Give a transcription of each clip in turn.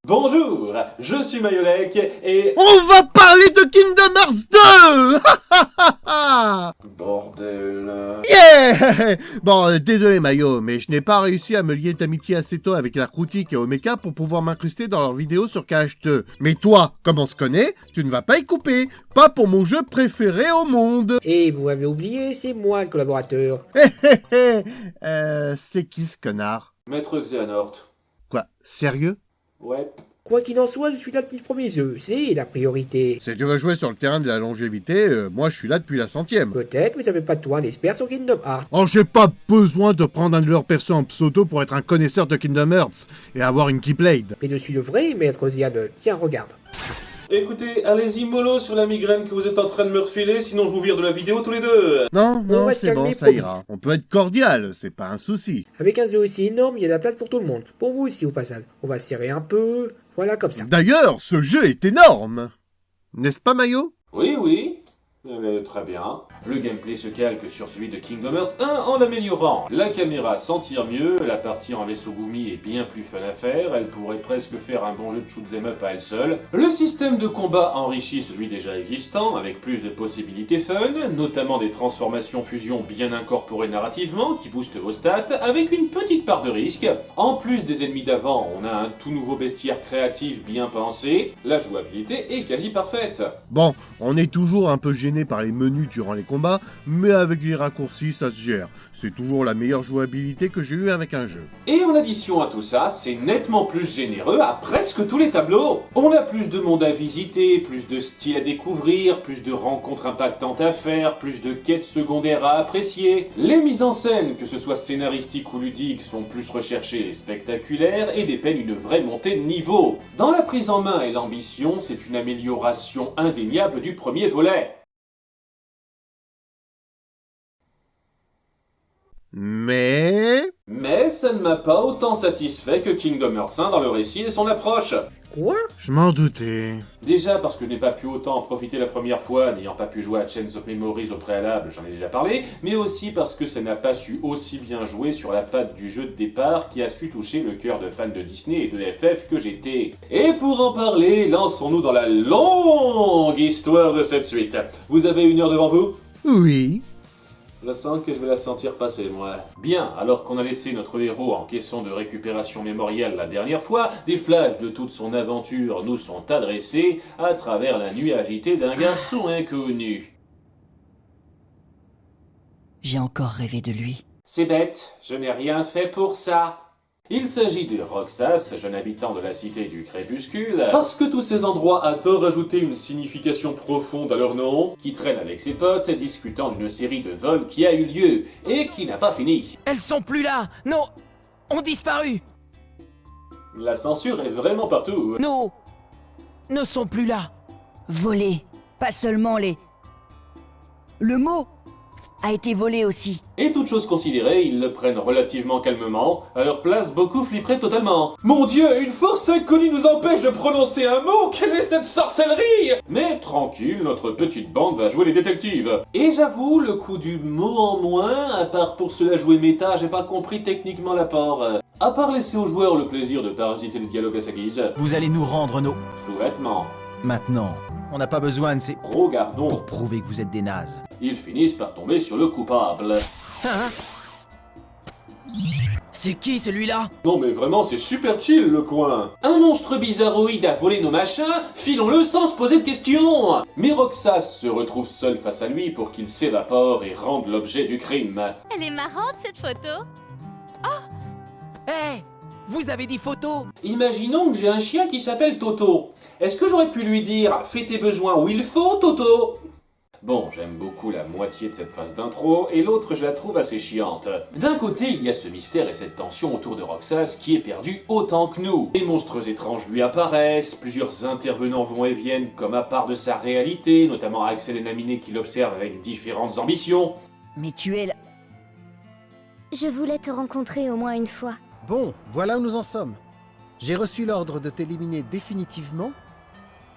Bonjour, je suis Mayolek et... On va parler de Kingdom Hearts 2. Bordel... Yeah. Bon, désolé Mayo, mais je n'ai pas réussi à me lier d'amitié assez tôt avec Narcotic et Omeka pour pouvoir m'incruster dans leurs vidéos sur KH2. Mais toi, comme on se connaît, tu ne vas pas y couper. Pas pour mon jeu préféré au monde. Et vous m'avez oublié, c'est moi le collaborateur. C'est qui ce connard? Maître Xehanort. Quoi, sérieux? Ouais. Quoi qu'il en soit, je suis là depuis le premier jeu, c'est la priorité. Si tu veux jouer sur le terrain de la longévité, moi je suis là depuis la 100e. Peut-être, mais ça fait pas de toi un expert sur Kingdom Hearts. Oh, j'ai pas besoin de prendre un de leurs persos en pseudo pour être un connaisseur de Kingdom Hearts et avoir une Keyblade. Mais je suis le vrai maître Ziane. Tiens, regarde. Écoutez, allez-y mollo sur la migraine que vous êtes en train de me refiler, sinon je vous vire de la vidéo tous les deux. Non, On va se c'est bon, calmer, ça promis. ira. On peut être cordial, c'est pas un souci. Avec un jeu aussi énorme, il y a de la place pour tout le monde. Pour vous aussi au passage. On va serrer un peu. Voilà, comme ça. D'ailleurs, ce jeu est énorme. N'est-ce pas, Mayo? Oui. Très bien. Le gameplay se calque sur celui de Kingdom Hearts 1 en l'améliorant. La caméra s'en tire mieux, la partie en vaisseau Gumi est bien plus fun à faire, elle pourrait presque faire un bon jeu de shoot'em up à elle seule. Le système de combat enrichit celui déjà existant, avec plus de possibilités fun, notamment des transformations fusion bien incorporées narrativement, qui boostent vos stats, avec une petite part de risque. En plus des ennemis d'avant, on a un tout nouveau bestiaire créatif bien pensé, la jouabilité est quasi parfaite. Bon, on est toujours un peu gêné par les menus durant les combats, mais avec les raccourcis, ça se gère. C'est toujours la meilleure jouabilité que j'ai eue avec un jeu. Et en addition à tout ça, c'est nettement plus généreux à presque tous les tableaux. On a plus de monde à visiter, plus de styles à découvrir, plus de rencontres impactantes à faire, plus de quêtes secondaires à apprécier. Les mises en scène, que ce soit scénaristiques ou ludiques, sont plus recherchées et spectaculaires et dépeignent une vraie montée de niveau. Dans la prise en main et l'ambition, c'est une amélioration indéniable du premier volet. Mais ça ne m'a pas autant satisfait que Kingdom Hearts 1 dans le récit et son approche. Quoi? je m'en doutais. Déjà parce que je n'ai pas pu autant en profiter la première fois, n'ayant pas pu jouer à Chains of Memories au préalable, j'en ai déjà parlé, mais aussi parce que ça n'a pas su aussi bien jouer sur la patte du jeu de départ qui a su toucher le cœur de fans de Disney et de FF que j'étais. Et pour en parler, lançons-nous dans la longue histoire de cette suite. Vous avez 1 heure devant vous ? Oui. Je sens que je vais la sentir passer, moi. Bien, alors qu'on a laissé notre héros en question de récupération mémorielle la dernière fois, des flashs de toute son aventure nous sont adressés à travers la nuit agitée d'un garçon inconnu. J'ai encore rêvé de lui. C'est bête, je n'ai rien fait pour ça. Il s'agit de Roxas, jeune habitant de la cité du crépuscule, parce que tous ces endroits adorent ajouter une signification profonde à leur nom, qui traîne avec ses potes, discutant d'une série de vols qui a eu lieu, et qui n'a pas fini. Elles sont plus là. Non, ont disparu. La censure est vraiment partout. Non, ne sont plus là. Volé. Pas seulement les... Le mot a été volé aussi. Et toute chose considérée, ils le prennent relativement calmement. À leur place, beaucoup flipperaient totalement. Mon Dieu, une force inconnue nous empêche de prononcer un mot. Quelle est cette sorcellerie? Mais tranquille, notre petite bande va jouer les détectives. Et j'avoue, le coup du mot en moins, à part pour cela jouer méta, j'ai pas compris techniquement l'apport. À part laisser aux joueurs le plaisir de parasiter les dialogues à sa guise. Vous allez nous rendre nos... Sous-vêtements. Maintenant, on n'a pas besoin de ces... Regardons. pour prouver que vous êtes des nazes. Ils finissent par tomber sur le coupable. Hein? C'est qui celui-là? Non mais vraiment, c'est super chill le coin. Un monstre bizarroïde a volé nos machins, filons-le sans se poser de questions. Mais Roxas se retrouve seul face à lui pour qu'il s'évapore et rende l'objet du crime. Elle est marrante cette photo. Hé, vous avez dit photo? Imaginons que j'ai un chien qui s'appelle Toto. Est-ce que j'aurais pu lui dire « Fais tes besoins où il faut, Toto ?» Bon, j'aime beaucoup la moitié de cette phase d'intro, et l'autre je la trouve assez chiante. D'un côté, il y a ce mystère et cette tension autour de Roxas qui est perdu autant que nous. Des monstres étranges lui apparaissent, plusieurs intervenants vont et viennent comme à part de sa réalité, notamment Axel et Naminé qui l'observent avec différentes ambitions. Mais tu es là... Je voulais te rencontrer au moins une fois. Bon, voilà où nous en sommes. J'ai reçu l'ordre de t'éliminer définitivement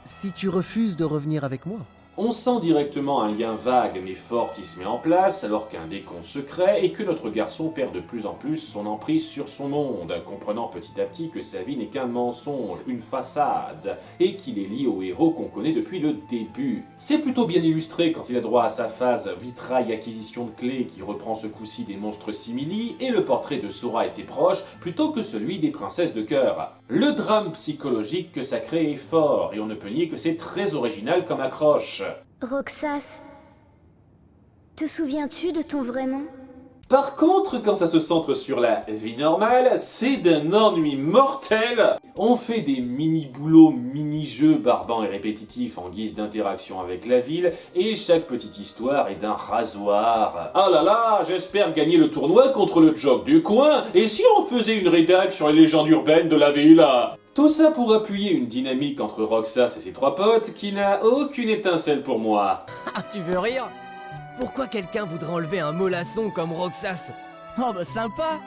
si tu refuses de revenir avec moi. On sent directement un lien vague mais fort qui se met en place alors qu'un décompte se crée et que notre garçon perd de plus en plus son emprise sur son monde, comprenant petit à petit que sa vie n'est qu'un mensonge, une façade, et qu'il est lié au héros qu'on connaît depuis le début. C'est plutôt bien illustré quand il a droit à sa phase vitrail acquisition de clés qui reprend ce coup-ci des monstres simili et le portrait de Sora et ses proches plutôt que celui des princesses de cœur. Le drame psychologique que ça crée est fort et on ne peut nier que c'est très original comme accroche. Roxas, te souviens-tu de ton vrai nom? Par contre, quand ça se centre sur la vie normale, c'est d'un ennui mortel. On fait des mini-boulots, mini-jeux barbants et répétitifs en guise d'interaction avec la ville, et chaque petite histoire est d'un rasoir. Ah là là, j'espère gagner le tournoi contre le jock du coin, et si on faisait une rédac sur les légendes urbaines de la ville? Tout ça pour appuyer une dynamique entre Roxas et ses trois potes qui n'a aucune étincelle pour moi. Ah, tu veux rire? Pourquoi quelqu'un voudrait enlever un mollasson comme Roxas? Oh bah sympa.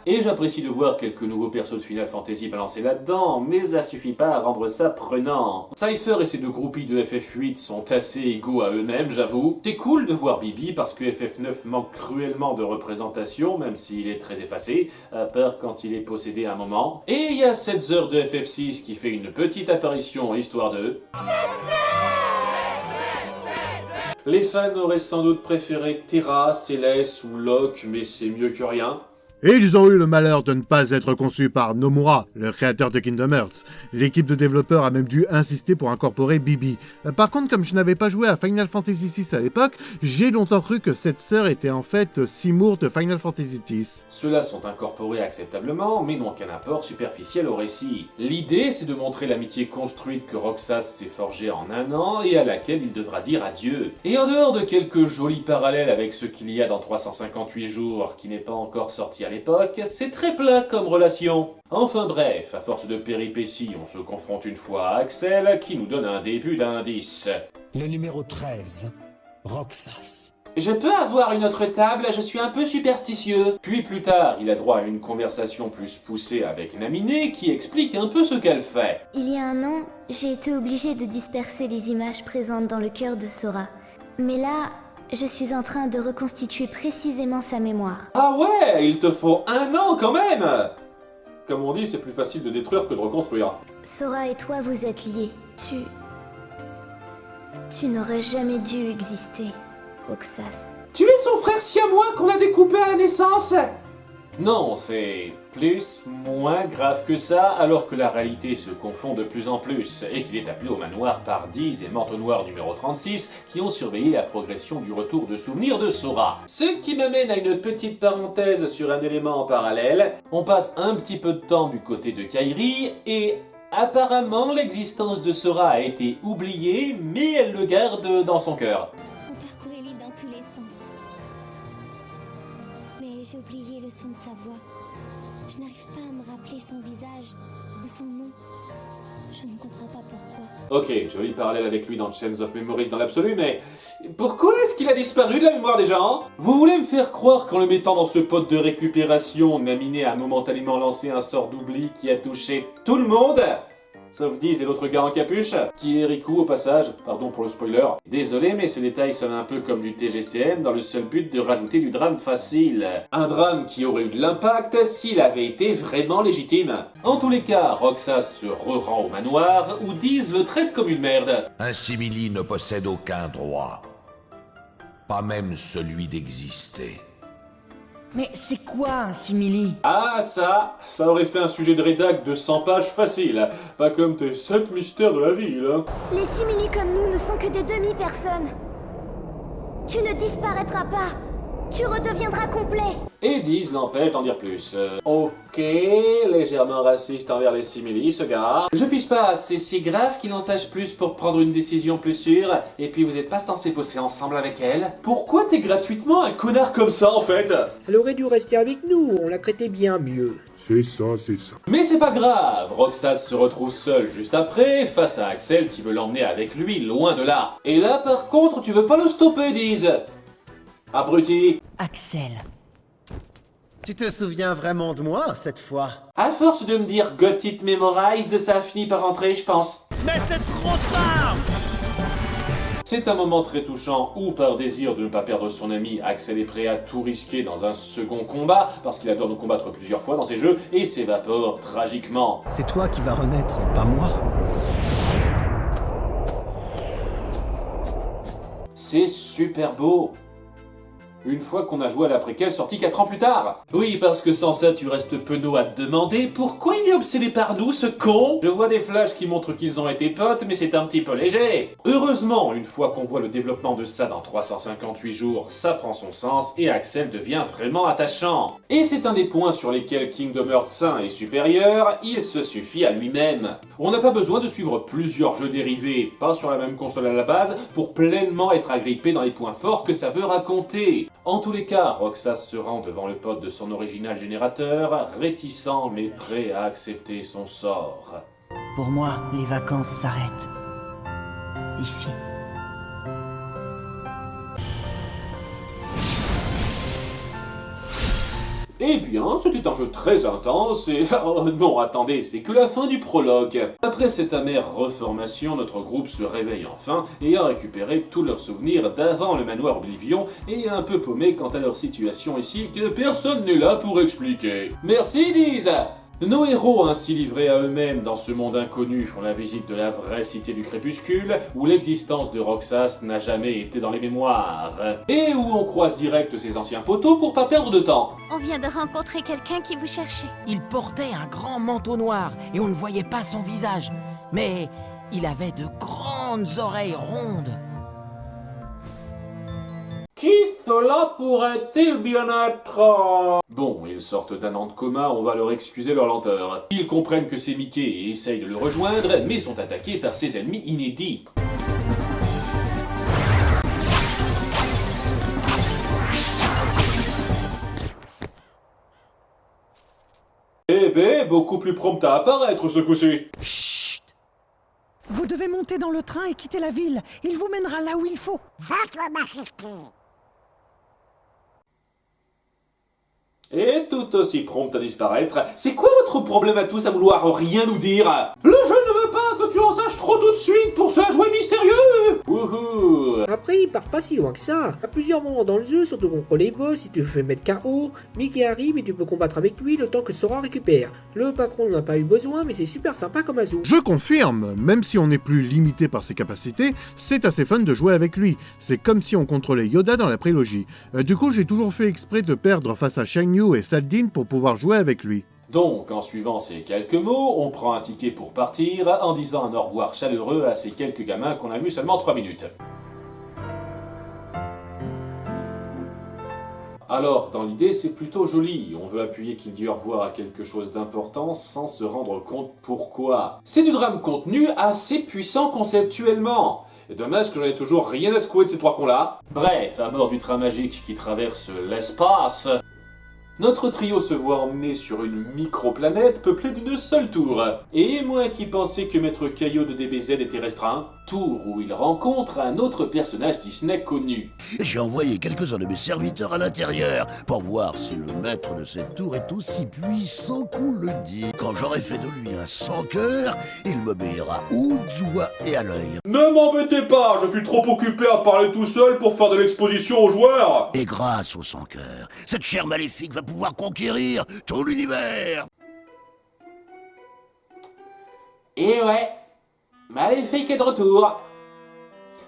Et j'apprécie de voir quelques nouveaux persos de Final Fantasy balancés là-dedans, mais ça suffit pas à rendre ça prenant. Cypher et ses deux groupies de FF8 sont assez égaux à eux-mêmes, j'avoue. C'est cool de voir Bibi parce que FF9 manque cruellement de représentation, même s'il est très effacé, à part quand il est possédé à un moment. Et il y a 7 heures de FF6 qui fait une petite apparition histoire de... Les fans auraient sans doute préféré Terra, Céleste ou Locke, mais c'est mieux que rien. Et ils ont eu le malheur de ne pas être conçus par Nomura, le créateur de Kingdom Hearts. L'équipe de développeurs a même dû insister pour incorporer Bibi. Par contre, comme je n'avais pas joué à Final Fantasy VI à l'époque, j'ai longtemps cru que cette sœur était en fait Seymour de Final Fantasy X. Ceux-là sont incorporés acceptablement, mais n'ont qu'un apport superficiel au récit. L'idée, c'est de montrer l'amitié construite que Roxas s'est forgée en un an et à laquelle il devra dire adieu. Et en dehors de quelques jolis parallèles avec ce qu'il y a dans 358 jours, qui n'est pas encore sorti à l'époque, c'est très plat comme relation. Enfin bref, à force de péripéties, on se confronte une fois à Axel, qui nous donne un début d'indice. Le numéro 13, Roxas. Je peux avoir une autre table, je suis un peu superstitieux. Puis plus tard, il a droit à une conversation plus poussée avec Naminé qui explique un peu ce qu'elle fait. Il y a un an, j'ai été obligée de disperser les images présentes dans le cœur de Sora. Mais là, je suis en train de reconstituer précisément sa mémoire. Ah ouais, il te faut un an quand même! Comme on dit, c'est plus facile de détruire que de reconstruire. Sora et toi, vous êtes liés. Tu n'aurais jamais dû exister, Roxas. Tu es son frère siamois qu'on a découpé à la naissance? Non, c'est moins grave que ça, alors que la réalité se confond de plus en plus, et qu'il est appelé au manoir par Diz et Manteau Noir numéro 36, qui ont surveillé la progression du retour de souvenirs de Sora. Ce qui m'amène à une petite parenthèse sur un élément en parallèle. On passe un petit peu de temps du côté de Kairi, et apparemment l'existence de Sora a été oubliée, mais elle le garde dans son cœur. On parcourait l'île dans tous les sens. Mais j'ai oublié le son de sa voix. Je n'arrive pas à me rappeler son visage ou son nom. Je ne comprends pas pourquoi. Ok, joli parallèle avec lui dans Chains of Memories dans l'absolu, mais pourquoi est-ce qu'il a disparu de la mémoire des gens? Vous voulez me faire croire qu'en le mettant dans ce pot de récupération, Naminé a momentanément lancé un sort d'oubli qui a touché tout le monde? Sauf Diz et l'autre gars en capuche, qui est Riku au passage, pardon pour le spoiler. Désolé mais ce détail sonne un peu comme du TGCM dans le seul but de rajouter du drame facile. Un drame qui aurait eu de l'impact s'il avait été vraiment légitime. En tous les cas, Roxas se re-rend au manoir où Diz le traite comme une merde. Un simili ne possède aucun droit. Pas même celui d'exister. Mais c'est quoi un simili? Ah ça aurait fait un sujet de rédac de 100 pages facile. Pas comme tes 7 mystères de la ville, hein. Les simili comme nous ne sont que des demi-personnes. Tu ne disparaîtras pas. Tu redeviendras complet. Et Diz l'empêche d'en dire plus. Ok, légèrement raciste envers les simili, ce gars. Je pige pas, c'est si grave qu'il en sache plus pour prendre une décision plus sûre, et puis vous êtes pas censés bosser ensemble avec elle. Pourquoi t'es gratuitement un connard comme ça, en fait? Elle aurait dû rester avec nous, on la traitait bien mieux. C'est ça, c'est ça. Mais c'est pas grave, Roxas se retrouve seul juste après, face à Axel qui veut l'emmener avec lui, loin de là. Et là, par contre, tu veux pas le stopper, Diz. Abruti. Axel. Tu te souviens vraiment de moi, cette fois? À force de me dire Got it memorized, ça a fini par rentrer, je pense. Mais c'est trop tard! C'est un moment très touchant où, par désir de ne pas perdre son ami, Axel est prêt à tout risquer dans un second combat, parce qu'il adore nous combattre plusieurs fois dans ses jeux, et s'évapore tragiquement. C'est toi qui vas renaître, pas moi. C'est super beau. Une fois qu'on a joué à la préquelle sortie 4 ans plus tard. Oui, parce que sans ça, tu restes penaud à te demander pourquoi il est obsédé par nous, ce con. Je vois des flashs qui montrent qu'ils ont été potes, mais c'est un petit peu léger. Heureusement, une fois qu'on voit le développement de ça dans 358 jours, ça prend son sens et Axel devient vraiment attachant. Et c'est un des points sur lesquels Kingdom Hearts 1 est supérieur, il se suffit à lui-même. On n'a pas besoin de suivre plusieurs jeux dérivés, pas sur la même console à la base, pour pleinement être agrippé dans les points forts que ça veut raconter. En tous les cas, Roxas se rend devant le pote de son original générateur, réticent mais prêt à accepter son sort. Pour moi, les vacances s'arrêtent. Ici. Eh bien, c'était un jeu très intense et... Oh, non, attendez, c'est que la fin du prologue. Après cette amère reformation, notre groupe se réveille enfin et a récupéré tous leurs souvenirs d'avant le manoir Oblivion et est un peu paumé quant à leur situation ici que personne n'est là pour expliquer. Merci, Diz. Nos héros, ainsi livrés à eux-mêmes dans ce monde inconnu, font la visite de la vraie cité du crépuscule, où l'existence de Roxas n'a jamais été dans les mémoires, et où on croise direct ses anciens poteaux pour pas perdre de temps. On vient de rencontrer quelqu'un qui vous cherchait. Il portait un grand manteau noir et on ne voyait pas son visage. Mais il avait de grandes oreilles rondes. Qui cela pourrait-il bien être? Bon, ils sortent d'un an de coma, on va leur excuser leur lenteur. Ils comprennent que c'est Mickey et essayent de le rejoindre, mais sont attaqués par ses ennemis inédits. Eh ben, beaucoup plus prompt à apparaître ce coup-ci. Chut! Vous devez monter dans le train et quitter la ville. Il vous mènera là où il faut. Et tout aussi prompt à disparaître. C'est quoi votre problème à tous à vouloir rien nous dire? Le jeu ne veut pas que tu en saches trop tout de suite pour se la jouer mystérieux. Wouhou. Après, il part pas si loin que ça. À plusieurs moments dans le jeu, surtout contre les boss, si tu le fais mettre KO, Mickey arrive et tu peux combattre avec lui le temps que Sora récupère. Le patron n'en a pas eu besoin, mais c'est super sympa comme ajout. Je confirme, même si on n'est plus limité par ses capacités, c'est assez fun de jouer avec lui. C'est comme si on contrôlait Yoda dans la prélogie. Du coup, j'ai toujours fait exprès de perdre face à Shang Yu et Saldin pour pouvoir jouer avec lui. Donc, en suivant ces quelques mots, on prend un ticket pour partir en disant un au revoir chaleureux à ces quelques gamins qu'on a vus seulement 3 minutes. Alors, dans l'idée, c'est plutôt joli. On veut appuyer qu'il dit au revoir à quelque chose d'important sans se rendre compte pourquoi. C'est du drame contenu assez puissant conceptuellement. Dommage que j'en ai toujours rien à secouer de ces trois cons-là. Bref, à bord du train magique qui traverse l'espace, notre trio se voit emmener sur une micro-planète peuplée d'une seule tour. Et moi qui pensais que Maître Caillot de DBZ était restreint, tour où il rencontre un autre personnage Disney connu. J'ai envoyé quelques-uns de mes serviteurs à l'intérieur pour voir si le maître de cette tour est aussi puissant qu'on le dit. Quand j'aurai fait de lui un sans-cœur, il m'obéira au doigt et à l'œil. Ne m'embêtez pas, je suis trop occupé à parler tout seul pour faire de l'exposition aux joueurs. Et grâce au sans-cœur, cette chair maléfique va pouvoir conquérir tout l'univers. Et ouais, Maléfique est de retour.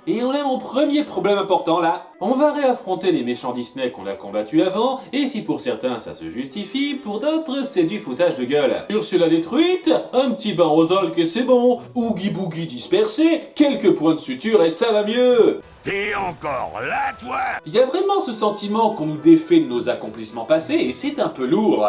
Et on a mon premier problème important là. On va réaffronter les méchants Disney qu'on a combattus avant, et si pour certains ça se justifie, pour d'autres c'est du foutage de gueule. Ursula détruite, un petit bain aux olques et c'est bon, Oogie Boogie dispersé, quelques points de suture et ça va mieux. T'es encore là, toi? Il y a vraiment ce sentiment qu'on nous défait de nos accomplissements passés, et c'est un peu lourd.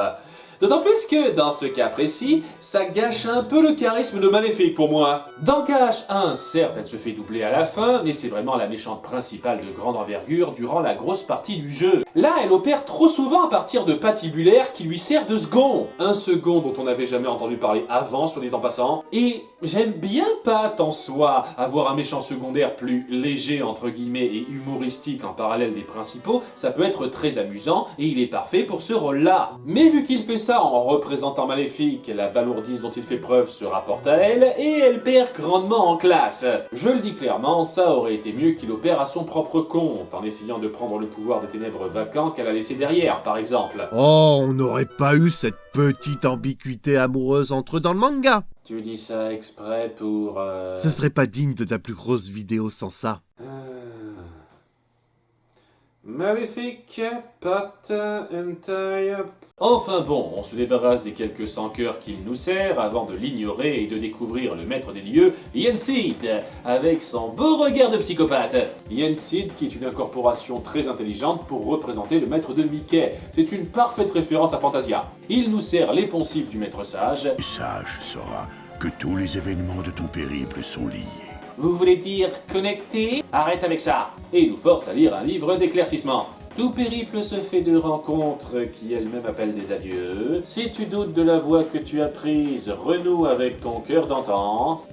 D'autant plus que, dans ce cas précis, ça gâche un peu le charisme de Maléfique pour moi. Dans KH1, certes, elle se fait doubler à la fin, mais c'est vraiment la méchante principale de grande envergure durant la grosse partie du jeu. Là, elle opère trop souvent à partir de patibulaire qui lui sert de second. Un second dont on n'avait jamais entendu parler avant, sur les en passant. Et J'aime bien Pat en soi. Avoir un méchant secondaire plus léger entre guillemets et humoristique en parallèle des principaux, ça peut être très amusant et il est parfait pour ce rôle-là. Mais vu qu'il fait ça en représentant Maléfique, la balourdise dont il fait preuve se rapporte à elle et elle perd grandement en classe. Je le dis clairement, ça aurait été mieux qu'il opère à son propre compte, en essayant de prendre le pouvoir des ténèbres vacants qu'elle a laissé derrière, par exemple. Oh, on n'aurait pas eu cette petite ambiguïté amoureuse entre eux dans le manga. Tu dis ça exprès pour... Ce serait pas digne de ta plus grosse vidéo sans ça. Maléfique, Pat, hentai... Enfin bon, on se débarrasse des quelques sans-cœurs qu'il nous sert avant de l'ignorer et de découvrir le maître des lieux, Yensid, avec son beau regard de psychopathe. Yensid qui est une incorporation très intelligente pour représenter le maître de Mickey. C'est une parfaite référence à Fantasia. Il nous sert les poncifs du maître sage. Sage saura que tous les événements de ton périple sont liés. Vous voulez dire connecté? Arrête avec ça. Et nous force à lire un livre d'éclaircissement. Tout périple se fait de rencontres qui elles-mêmes appellent des adieux. Si tu doutes de la voie que tu as prise, renoue avec ton cœur d'antan.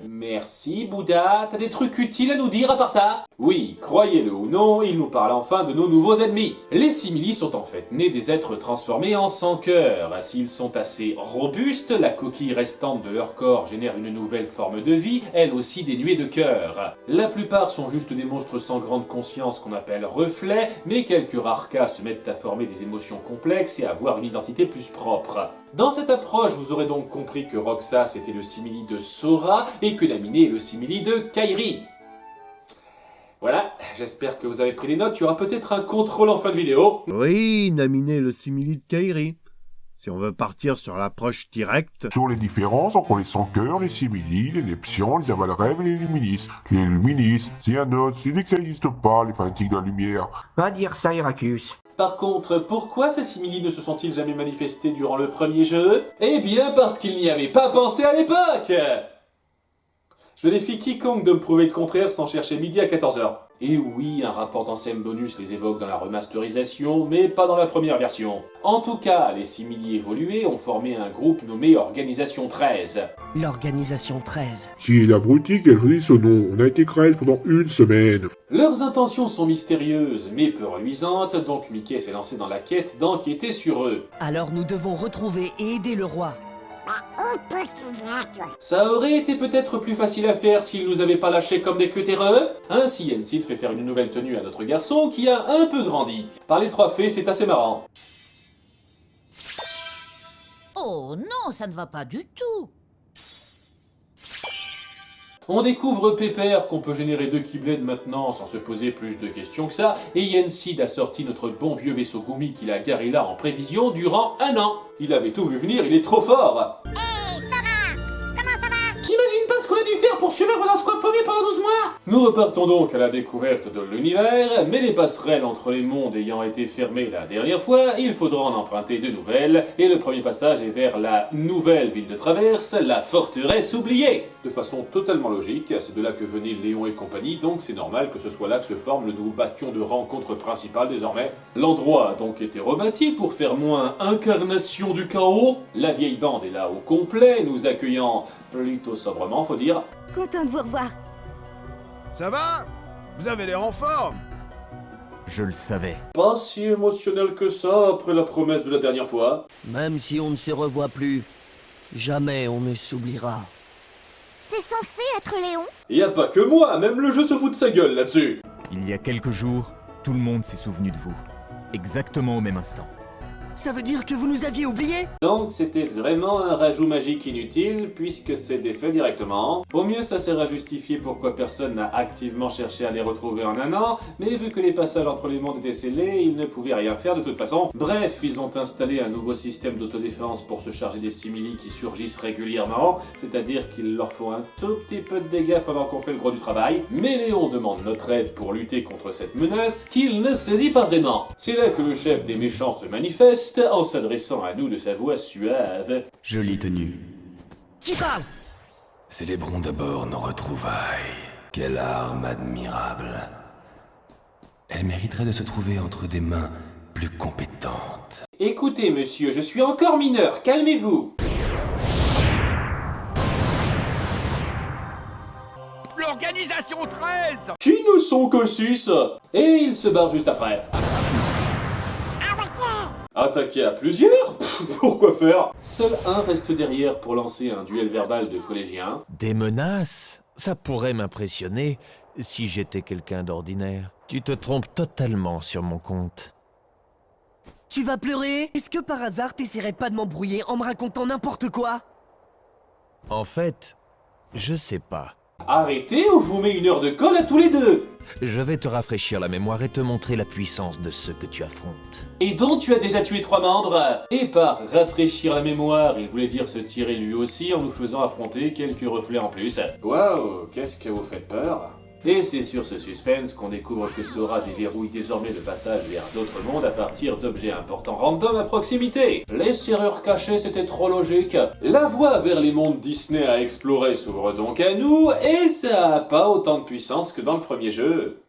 Merci Bouddha, t'as des trucs utiles à nous dire à part ça? Oui, croyez-le ou non, il nous parle enfin de nos nouveaux ennemis. Les simili sont en fait nés des êtres transformés en sans-cœur. S'ils sont assez robustes, la coquille restante de leur corps génère une nouvelle forme de vie, elle aussi dénuée de cœur. La plupart sont juste des monstres sans grande conscience qu'on appelle reflets, mais quelques rares cas se mettent à former des émotions complexes et à avoir une identité plus propre. Dans cette approche, vous aurez donc compris que Roxas était le simili de Sora et que Naminé est le simili de Kairi. Voilà, j'espère que vous avez pris des notes, il y aura peut-être un contrôle en fin de vidéo. Oui, Naminé le simili de Kairi. Si on veut partir sur l'approche directe... Sur les différences entre les sans-cœurs, les simili, les lepsions, les avalrêves et les luminis. Les luminis, c'est un autre, c'est dit que ça n'existe pas, les fanatiques de la lumière. Va dire ça, Heracus. Par contre, pourquoi ces simili ne se sont-ils jamais manifestés durant le premier jeu? Eh bien parce qu'ils n'y avaient pas pensé à l'époque. Je défie quiconque de me prouver le contraire sans chercher midi à 14h. Et oui, un rapport d'enseigne bonus les évoque dans la remasterisation, mais pas dans la première version. En tout cas, les simili évolués ont formé un groupe nommé Organisation 13. L'Organisation 13. Si l'abruti qu'elle choisit ce nom, on a été crève pendant une semaine. Leurs intentions sont mystérieuses, mais peu reluisantes, donc Mickey s'est lancé dans la quête d'enquêter sur eux. Alors nous devons retrouver et aider le roi. Ça aurait été peut-être plus facile à faire s'ils nous avaient pas lâchés comme des queues terreux. Ainsi, Yensid fait faire une nouvelle tenue à notre garçon qui a un peu grandi. Par les trois fées, c'est assez marrant. Oh non, ça ne va pas du tout. On découvre Pépère qu'on peut générer 2 Keyblades maintenant sans se poser plus de questions que ça, et Yensid a sorti notre bon vieux vaisseau Gumi qu'il a garé là en prévision durant 1 an. Il avait tout vu venir, il est trop fort. Hey, Sora, comment ça va? T'imagines pas ce qu'on a dû faire pour survivre dans ce coin paumé pendant 12 mois? Nous repartons donc à la découverte de l'univers, mais les passerelles entre les mondes ayant été fermées la dernière fois, il faudra en emprunter de nouvelles, et le premier passage est vers la nouvelle ville de Traverse, la forteresse oubliée. De façon totalement logique, c'est de là que venaient Léon et compagnie, donc c'est normal que ce soit là que se forme le nouveau bastion de rencontre principal désormais. L'endroit a donc été rebâti pour faire moins incarnation du chaos. La vieille bande est là au complet, nous accueillant plutôt sobrement, faut dire. Content de vous revoir. Ça va? Vous avez l'air en forme. Je le savais. Pas si émotionnel que ça après la promesse de la dernière fois. Même si on ne se revoit plus, jamais on ne s'oubliera. C'est censé être Léon? Y a pas que moi, même le jeu se fout de sa gueule là-dessus. Il y a quelques jours, tout le monde s'est souvenu de vous. Exactement au même instant. Ça veut dire que vous nous aviez oubliés? Donc c'était vraiment un rajout magique inutile, puisque c'est défait directement. Au mieux ça sert à justifier pourquoi personne n'a activement cherché à les retrouver en 1 an, mais vu que les passages entre les mondes étaient scellés, ils ne pouvaient rien faire de toute façon. Bref, ils ont installé un nouveau système d'autodéfense pour se charger des simili qui surgissent régulièrement, c'est-à-dire qu'il leur faut un tout petit peu de dégâts pendant qu'on fait le gros du travail. Mais Léon demande notre aide pour lutter contre cette menace qu'il ne saisit pas vraiment. C'est là que le chef des méchants se manifeste, en s'adressant à nous de sa voix suave. Jolie tenue. Qui parle? Célébrons d'abord nos retrouvailles. Quelle arme admirable. Elle mériterait de se trouver entre des mains plus compétentes. Écoutez, monsieur, je suis encore mineur, calmez-vous. l'organisation 13. Qui ne sont que 6, et ils se barrent juste après. Attaquer à plusieurs? Pourquoi faire? Seul un reste derrière pour lancer un duel verbal de collégiens. Des menaces? Ça pourrait m'impressionner si j'étais quelqu'un d'ordinaire. Tu te trompes totalement sur mon compte. Tu vas pleurer? Est-ce que par hasard t'essaierais pas de m'embrouiller en me racontant n'importe quoi? En fait, je sais pas. Arrêtez ou je vous mets 1 heure de colle à tous les deux. Je vais te rafraîchir la mémoire et te montrer la puissance de ceux que tu affrontes. Et dont tu as déjà tué 3 membres. Et par rafraîchir la mémoire, il voulait dire se tirer lui aussi en nous faisant affronter quelques reflets en plus. Waouh, qu'est-ce que vous faites peur? Et c'est sur ce suspense qu'on découvre que Sora déverrouille désormais le passage vers d'autres mondes à partir d'objets importants random à proximité. Les serrures cachées, c'était trop logique. La voie vers les mondes Disney à explorer s'ouvre donc à nous, et ça a pas autant de puissance que dans le premier jeu.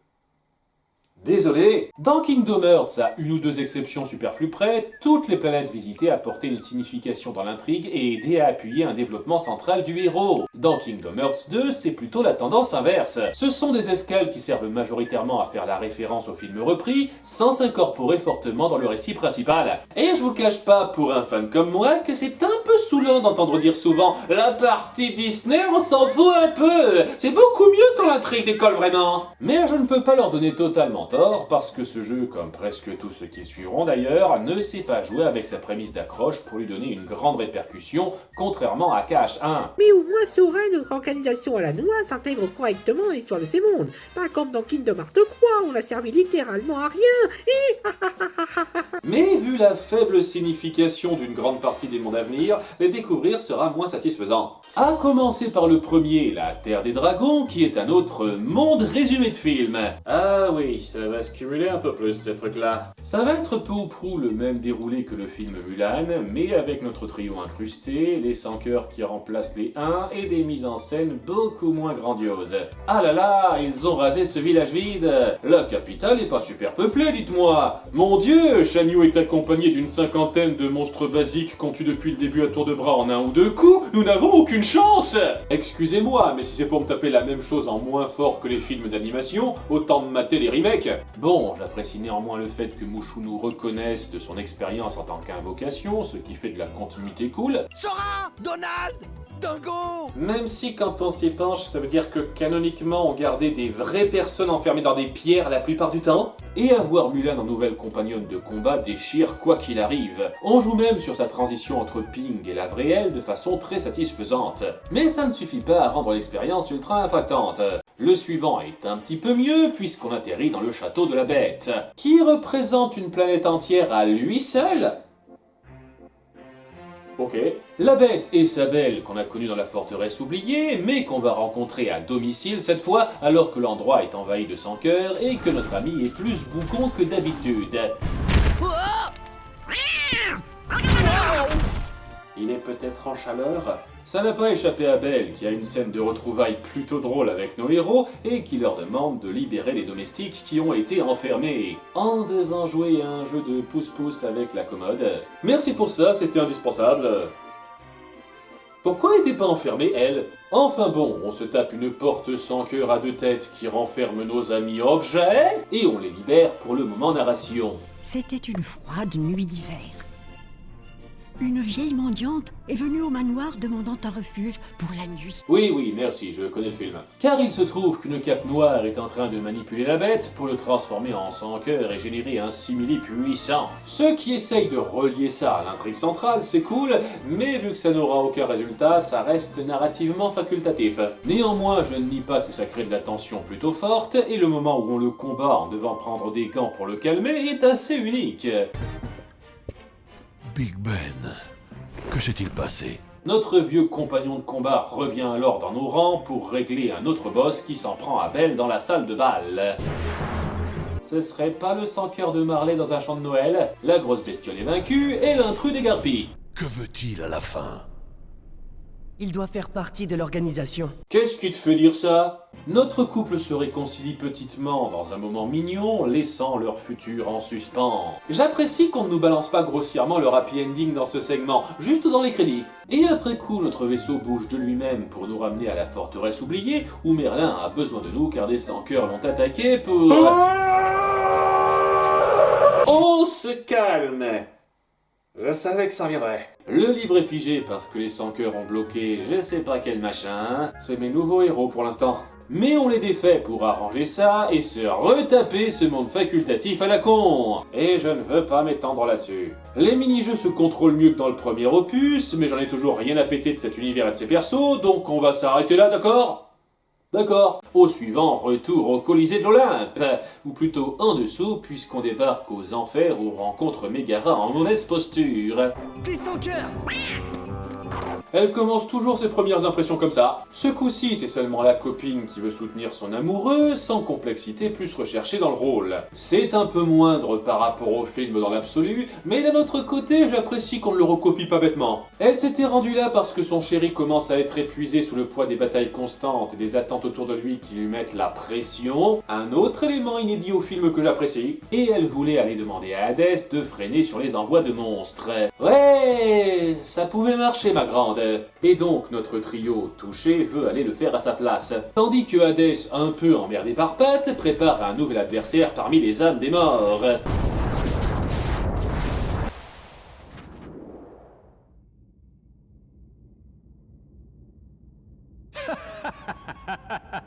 Désolé, dans Kingdom Hearts, à 1 ou 2 exceptions superflues près, toutes les planètes visitées apportaient une signification dans l'intrigue et aidaient à appuyer un développement central du héros. Dans Kingdom Hearts 2, c'est plutôt la tendance inverse. Ce sont des escales qui servent majoritairement à faire la référence au film repris, sans s'incorporer fortement dans le récit principal. Et je vous cache pas, pour un fan comme moi, que c'est un peu saoulant d'entendre dire souvent « La partie Disney, on s'en fout un peu, c'est beaucoup mieux quand l'intrigue décolle vraiment !» Mais je ne peux pas leur donner totalement tort, parce que ce jeu, comme presque tous ceux qui suivront d'ailleurs, ne sait pas jouer avec sa prémisse d'accroche pour lui donner une grande répercussion, contrairement à KH1. Mais au moins Sora, notre organisation à la noix, s'intègre correctement dans l'histoire de ces mondes. Pas comme dans Kingdom Hearts 3, on a servi littéralement à rien. Mais vu la faible signification d'une grande partie des mondes à venir, les découvrir sera moins satisfaisant. À commencer par le premier, la Terre des Dragons, qui est un autre monde résumé de film. Ah oui, ça va se cumuler un peu plus ces trucs-là. Ça va être peu ou prou le même déroulé que le film Mulan, mais avec notre trio incrusté, les 100 cœurs qui remplacent les 1 et des mises en scène beaucoup moins grandioses. Ah là là, ils ont rasé ce village vide. La capitale est pas super peuplée, dites-moi. Mon dieu, Shan Yu est accompagné d'une 50aine de monstres basiques qu'on tue depuis le début à tour de bras en 1 ou 2 coups. Nous n'avons aucune chance. Excusez-moi, mais si c'est pour me taper la même chose en moins fort que les films d'animation, autant de mater les remakes. Bon, j'apprécie néanmoins le fait que Mushu nous reconnaisse de son expérience en tant qu'invocation, ce qui fait de la continuité cool. Sora, Donald, Dingo. Même si quand on s'y penche, ça veut dire que canoniquement on gardait des vraies personnes enfermées dans des pierres la plupart du temps. Et avoir Mulan en nouvelle compagnonne de combat déchire quoi qu'il arrive. On joue même sur sa transition entre Ping et la vraie elle de façon très satisfaisante. Mais ça ne suffit pas à rendre l'expérience ultra impactante. Le suivant est un petit peu mieux puisqu'on atterrit dans le château de la Bête, qui représente une planète entière à lui seul. Ok. La Bête et sa belle qu'on a connue dans la forteresse oubliée, mais qu'on va rencontrer à domicile cette fois, alors que l'endroit est envahi de 100 cœurs et que notre ami est plus bougon que d'habitude. Il est peut-être en chaleur? Ça n'a pas échappé à Belle, qui a une scène de retrouvailles plutôt drôle avec nos héros, et qui leur demande de libérer les domestiques qui ont été enfermés, en devant jouer à un jeu de pouce-pouce avec la commode. Merci pour ça, c'était indispensable. Pourquoi elle n'était pas enfermée, elle? Enfin bon, on se tape une porte sans cœur à 2 têtes qui renferme nos amis objets, et on les libère pour le moment narration. C'était une froide nuit d'hiver. Une vieille mendiante est venue au manoir demandant un refuge pour la nuit. Oui, merci, je connais le film. Car il se trouve qu'une cape noire est en train de manipuler la bête pour le transformer en 100 cœurs et générer un simili puissant. Ceux qui essayent de relier ça à l'intrigue centrale, c'est cool, mais vu que ça n'aura aucun résultat, ça reste narrativement facultatif. Néanmoins, je ne nie pas que ça crée de la tension plutôt forte, et le moment où on le combat en devant prendre des gants pour le calmer est assez unique. Big Ben, que s'est-il passé? Notre vieux compagnon de combat revient alors dans nos rangs pour régler un autre boss qui s'en prend à Belle dans la salle de bal. Ce serait pas le 100 cœurs de Marley dans un champ de Noël? La grosse bestiole est vaincue et l'intrus dégarpit. Que veut-il à la fin? Il doit faire partie de l'organisation. Qu'est-ce qui te fait dire ça? Notre couple se réconcilie petitement dans un moment mignon, laissant leur futur en suspens. J'apprécie qu'on ne nous balance pas grossièrement le happy ending dans ce segment, juste dans les crédits. Et après coup, notre vaisseau bouge de lui-même pour nous ramener à la forteresse oubliée, où Merlin a besoin de nous car des sans-cœurs l'ont attaqué pour... On se calme! Je savais que ça viendrait. Le livre est figé parce que les sans-cœurs ont bloqué je sais pas quel machin. C'est mes nouveaux héros pour l'instant. Mais on les défait pour arranger ça et se retaper ce monde facultatif à la con. Et je ne veux pas m'étendre là-dessus. Les mini-jeux se contrôlent mieux que dans le premier opus, mais j'en ai toujours rien à péter de cet univers et de ses persos, donc on va s'arrêter là, d'accord ? D'accord. Au suivant, retour au Colisée de l'Olympe, ou plutôt en dessous, puisqu'on débarque aux enfers où on rencontre Mégara en mauvaise posture. Des sans-cœurs! Elle commence toujours ses premières impressions comme ça. Ce coup-ci, c'est seulement la copine qui veut soutenir son amoureux, sans complexité plus recherchée dans le rôle. C'est un peu moindre par rapport au film dans l'absolu, mais d'un autre côté, j'apprécie qu'on ne le recopie pas bêtement. Elle s'était rendue là parce que son chéri commence à être épuisé sous le poids des batailles constantes et des attentes autour de lui qui lui mettent la pression, un autre élément inédit au film que j'apprécie, et elle voulait aller demander à Hadès de freiner sur les envois de monstres. Ouais, ça pouvait marcher ma grande. Et donc notre trio touché veut aller le faire à sa place, tandis que Hadès, un peu emmerdé par Pat, prépare un nouvel adversaire parmi les âmes des morts.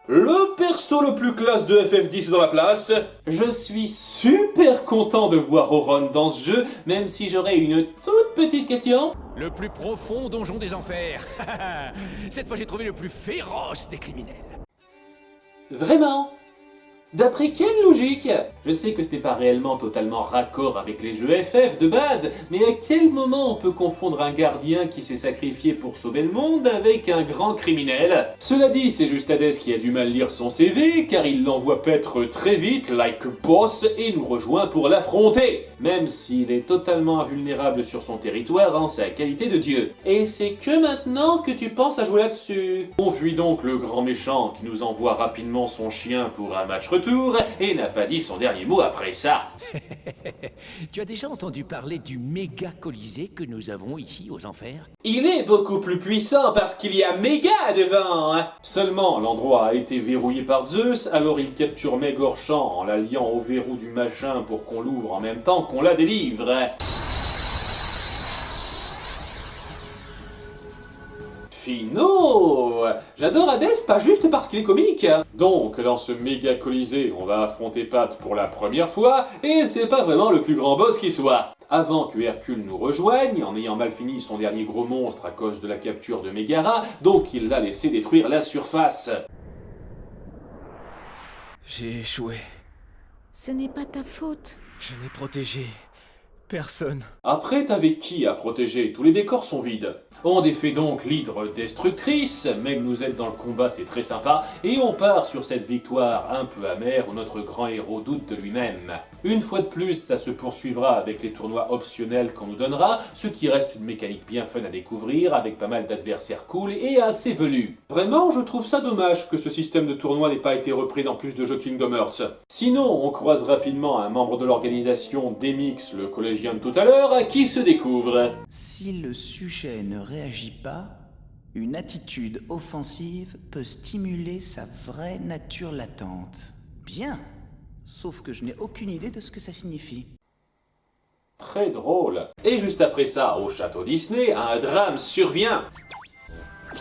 Le perso le plus classe de FF10 dans la place. Je suis super content de voir Auron dans ce jeu, même si j'aurais une toute petite question. Le plus profond donjon des enfers. Cette fois j'ai trouvé le plus féroce des criminels. Vraiment? D'après quelle logique? Je sais que ce n'est pas réellement totalement raccord avec les jeux FF de base, mais à quel moment on peut confondre un gardien qui s'est sacrifié pour sauver le monde avec un grand criminel? Cela dit, c'est juste Hadès qui a du mal lire son CV, car il l'envoie paître très vite, like a boss, et nous rejoint pour l'affronter, même s'il est totalement invulnérable sur son territoire en sa qualité de dieu. Et c'est que maintenant que tu penses à jouer là-dessus. On fuit donc le grand méchant qui nous envoie rapidement son chien pour un match retour, et n'a pas dit son dernier mot après ça. Tu as déjà entendu parler du méga colisée que nous avons ici aux enfers? Il est beaucoup plus puissant parce qu'il y a méga devant, hein. Seulement, l'endroit a été verrouillé par Zeus, alors il capture Meg Orchamp en la liant au verrou du machin pour qu'on l'ouvre en même temps qu'on la délivre. Finaux! J'adore Hadès, pas juste parce qu'il est comique. Donc, dans ce méga colisée, on va affronter Pat pour la première fois, et c'est pas vraiment le plus grand boss qui soit. Avant que Hercule nous rejoigne, en ayant mal fini son dernier gros monstre à cause de la capture de Mégara, donc il l'a laissé détruire la surface. J'ai échoué. Ce n'est pas ta faute. Je n'ai protégé personne. Après, t'avais qui à protéger? Tous les décors sont vides. On défait donc l'hydre destructrice, Meg nous aide dans le combat, c'est très sympa, et on part sur cette victoire un peu amère où notre grand héros doute de lui-même. Une fois de plus, ça se poursuivra avec les tournois optionnels qu'on nous donnera, ce qui reste une mécanique bien fun à découvrir, avec pas mal d'adversaires cool et assez velus. Vraiment, je trouve ça dommage que ce système de tournoi n'ait pas été repris dans plus de jeux Kingdom Hearts. Sinon, on croise rapidement un membre de l'organisation Demix, le collégien de tout à l'heure, qui se découvre. Si le sujet ne réagit pas, une attitude offensive peut stimuler sa vraie nature latente. Bien, sauf que je n'ai aucune idée de ce que ça signifie. Très drôle. Et juste après ça, au château Disney, un drame survient. Il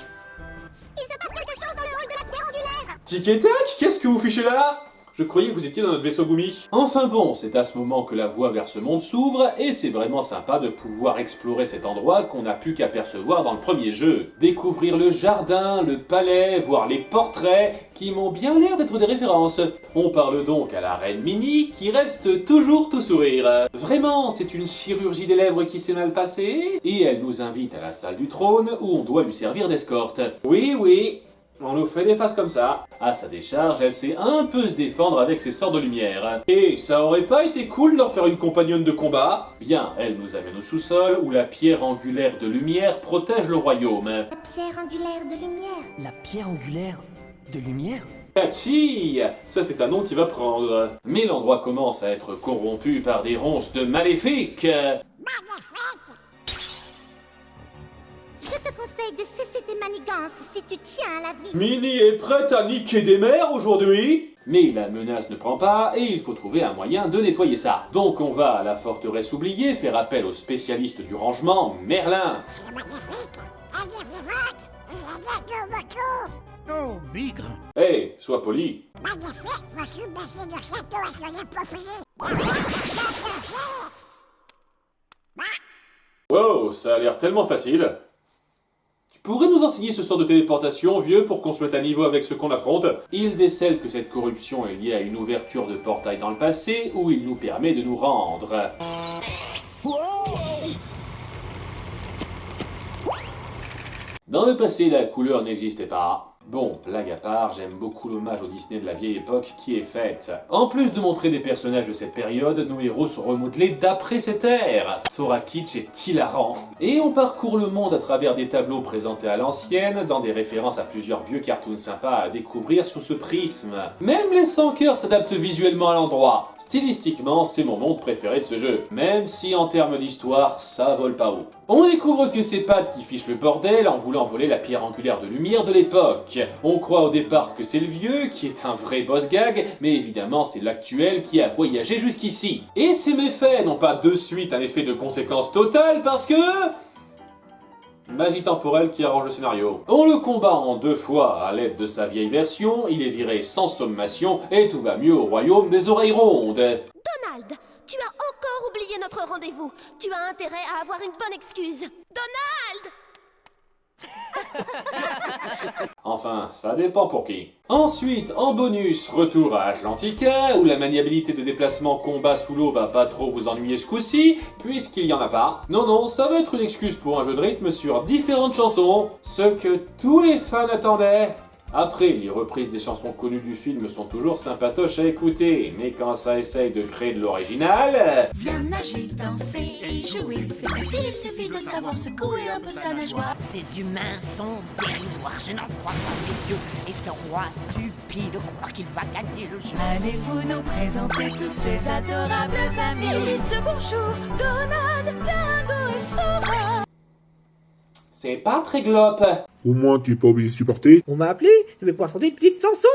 se passe quelque chose dans le hall de la pierre angulaire. Tic et tac, qu'est-ce que vous fichez là? Je croyais que vous étiez dans notre vaisseau Gumi. Enfin bon, c'est à ce moment que la voie vers ce monde s'ouvre, et c'est vraiment sympa de pouvoir explorer cet endroit qu'on n'a pu qu'apercevoir dans le premier jeu. Découvrir le jardin, le palais, voir les portraits, qui m'ont bien l'air d'être des références. On parle donc à la reine Minnie, qui reste toujours tout sourire. Vraiment, c'est une chirurgie des lèvres qui s'est mal passée, et elle nous invite à la salle du trône, où on doit lui servir d'escorte. Oui, On nous fait des faces comme ça. À sa décharge, elle sait un peu se défendre avec ses sorts de lumière. Et ça aurait pas été cool d'en faire une compagnonne de combat? Bien, elle nous amène au sous-sol où la pierre angulaire de lumière protège le royaume. La pierre angulaire de lumière. La pierre angulaire de lumière? Catchy! Ça c'est un nom qui va prendre. Mais l'endroit commence à être corrompu par des ronces de maléfiques. Je te conseille de cesser tes manigances si tu tiens à la vie. Minnie est prête à niquer des mers aujourd'hui? Mais la menace ne prend pas et il faut trouver un moyen de nettoyer ça. Donc on va à la forteresse oubliée faire appel au spécialiste du rangement, Merlin. C'est magnifique. Magnifique. Oh, bigre. Hey, sois poli. Magnifique. Voici une bâtie de château à soyez propriétaire. Wow, ça a l'air tellement facile. Tu pourrais nous enseigner ce sort de téléportation, vieux, pour qu'on se mette à niveau avec ce qu'on affronte? Il décèle que cette corruption est liée à une ouverture de portail dans le passé où il nous permet de nous rendre. Dans le passé, la couleur n'existait pas. Bon, blague à part, j'aime beaucoup l'hommage au Disney de la vieille époque qui est faite. En plus de montrer des personnages de cette période, nos héros sont remodelés d'après cette ère. Sora Kitsch est hilarant. Et on parcourt le monde à travers des tableaux présentés à l'ancienne, dans des références à plusieurs vieux cartoons sympas à découvrir sous ce prisme. Même les sans cœurs s'adaptent visuellement à l'endroit. Stylistiquement, c'est mon monde préféré de ce jeu. Même si en termes d'histoire, ça vole pas haut. On découvre que c'est Pat qui fiche le bordel en voulant voler la pierre angulaire de lumière de l'époque. On croit au départ que c'est le vieux, qui est un vrai boss gag, mais évidemment c'est l'actuel qui a voyagé jusqu'ici. Et ces méfaits n'ont pas de suite un effet de conséquence totale parce que... magie temporelle qui arrange le scénario. On le combat en 2 fois à l'aide de sa vieille version, il est viré sans sommation et tout va mieux au royaume des oreilles rondes. Donald, tu as encore oublié notre rendez-vous. Tu as intérêt à avoir une bonne excuse. Donald! Enfin, ça dépend pour qui. Ensuite, en bonus, retour à Atlantica, où la maniabilité de déplacement combat sous l'eau va pas trop vous ennuyer ce coup-ci, puisqu'il y en a pas. Non, ça va être une excuse pour un jeu de rythme sur différentes chansons, ce que tous les fans attendaient. Après, les reprises des chansons connues du film sont toujours sympatoches à écouter, mais quand ça essaye de créer de l'original... Viens nager, danser et jouer. C'est facile, il suffit de savoir secouer un peu sa nageoire. Ces humains sont dérisoires, je n'en crois pas mes yeux. Et ce roi stupide croit qu'il va gagner le jeu. Allez-vous nous présenter tous ces adorables amis? Dites bonjour, Donald, Dingo et Sora. C'est pas très glope. Au moins, tu es pas obligé de supporter. On m'a appelé, je vais pouvoir chanter une petite chanson.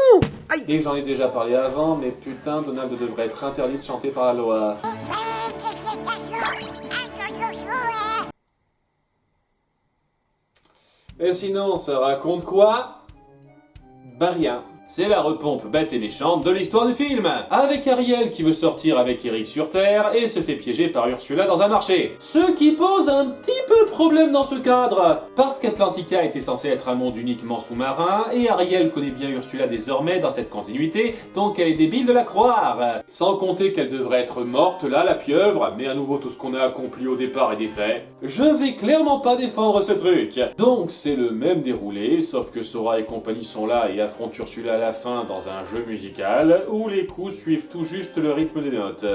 Aïe. Et j'en ai déjà parlé avant, mais putain, Donald devrait être interdit de chanter par la loi. Et sinon, ça raconte quoi? Bah rien. C'est la repompe bête et méchante de l'histoire du film, avec Ariel qui veut sortir avec Eric sur Terre et se fait piéger par Ursula dans un marché. Ce qui pose un petit peu problème dans ce cadre, parce qu'Atlantica était censé être un monde uniquement sous-marin, et Ariel connaît bien Ursula désormais dans cette continuité, donc elle est débile de la croire. Sans compter qu'elle devrait être morte là, la pieuvre, mais à nouveau tout ce qu'on a accompli au départ est défait. Je vais clairement pas défendre ce truc. Donc c'est le même déroulé, sauf que Sora et compagnie sont là et affrontent Ursula à la fin dans un jeu musical où les coups suivent tout juste le rythme des notes.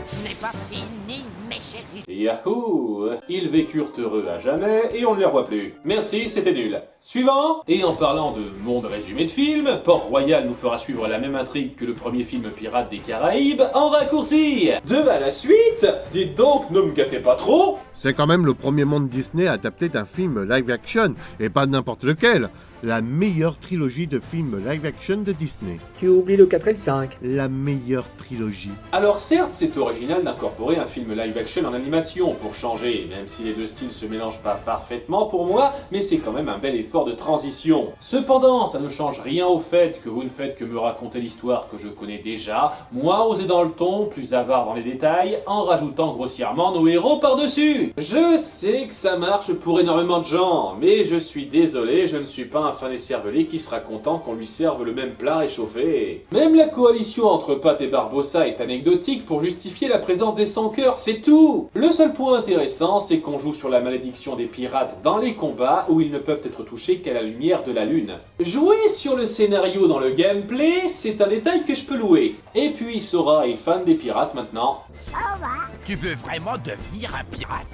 Ce n'est pas fini, mes chéris. Yahoo! Ils vécurent heureux à jamais et on ne les revoit plus. Merci, c'était nul. Suivant! Et en parlant de monde résumé de film, Port-Royal nous fera suivre la même intrigue que le premier film Pirates des Caraïbes en raccourci. De à la suite! Dites donc, ne me gâtez pas trop! C'est quand même le premier monde Disney adapté d'un film live-action, et pas n'importe lequel. La meilleure trilogie de films live-action de Disney. Tu oublies le 4 et le 5. La meilleure trilogie. Alors certes, c'est original d'incorporer un film live-action en animation pour changer, même si les deux styles se mélangent pas parfaitement pour moi, mais c'est quand même un bel effort de transition. Cependant, ça ne change rien au fait que vous ne faites que me raconter l'histoire que je connais déjà, moi osé dans le ton, plus avare dans les détails, en rajoutant grossièrement nos héros par-dessus. Je sais que ça marche pour énormément de gens, mais je suis désolé, je ne suis pas un fan écervelé qui sera content qu'on lui serve le même plat réchauffé. Même la coalition entre Pat et Barbossa est anecdotique pour justifier la présence des sans-cœurs, c'est tout. tout. Le seul point intéressant, c'est qu'on joue sur la malédiction des pirates dans les combats où ils ne peuvent être touchés qu'à la lumière de la lune. Jouer sur le scénario dans le gameplay, c'est un détail que je peux louer. Et puis Sora est fan des pirates maintenant. Tu veux vraiment devenir un pirate?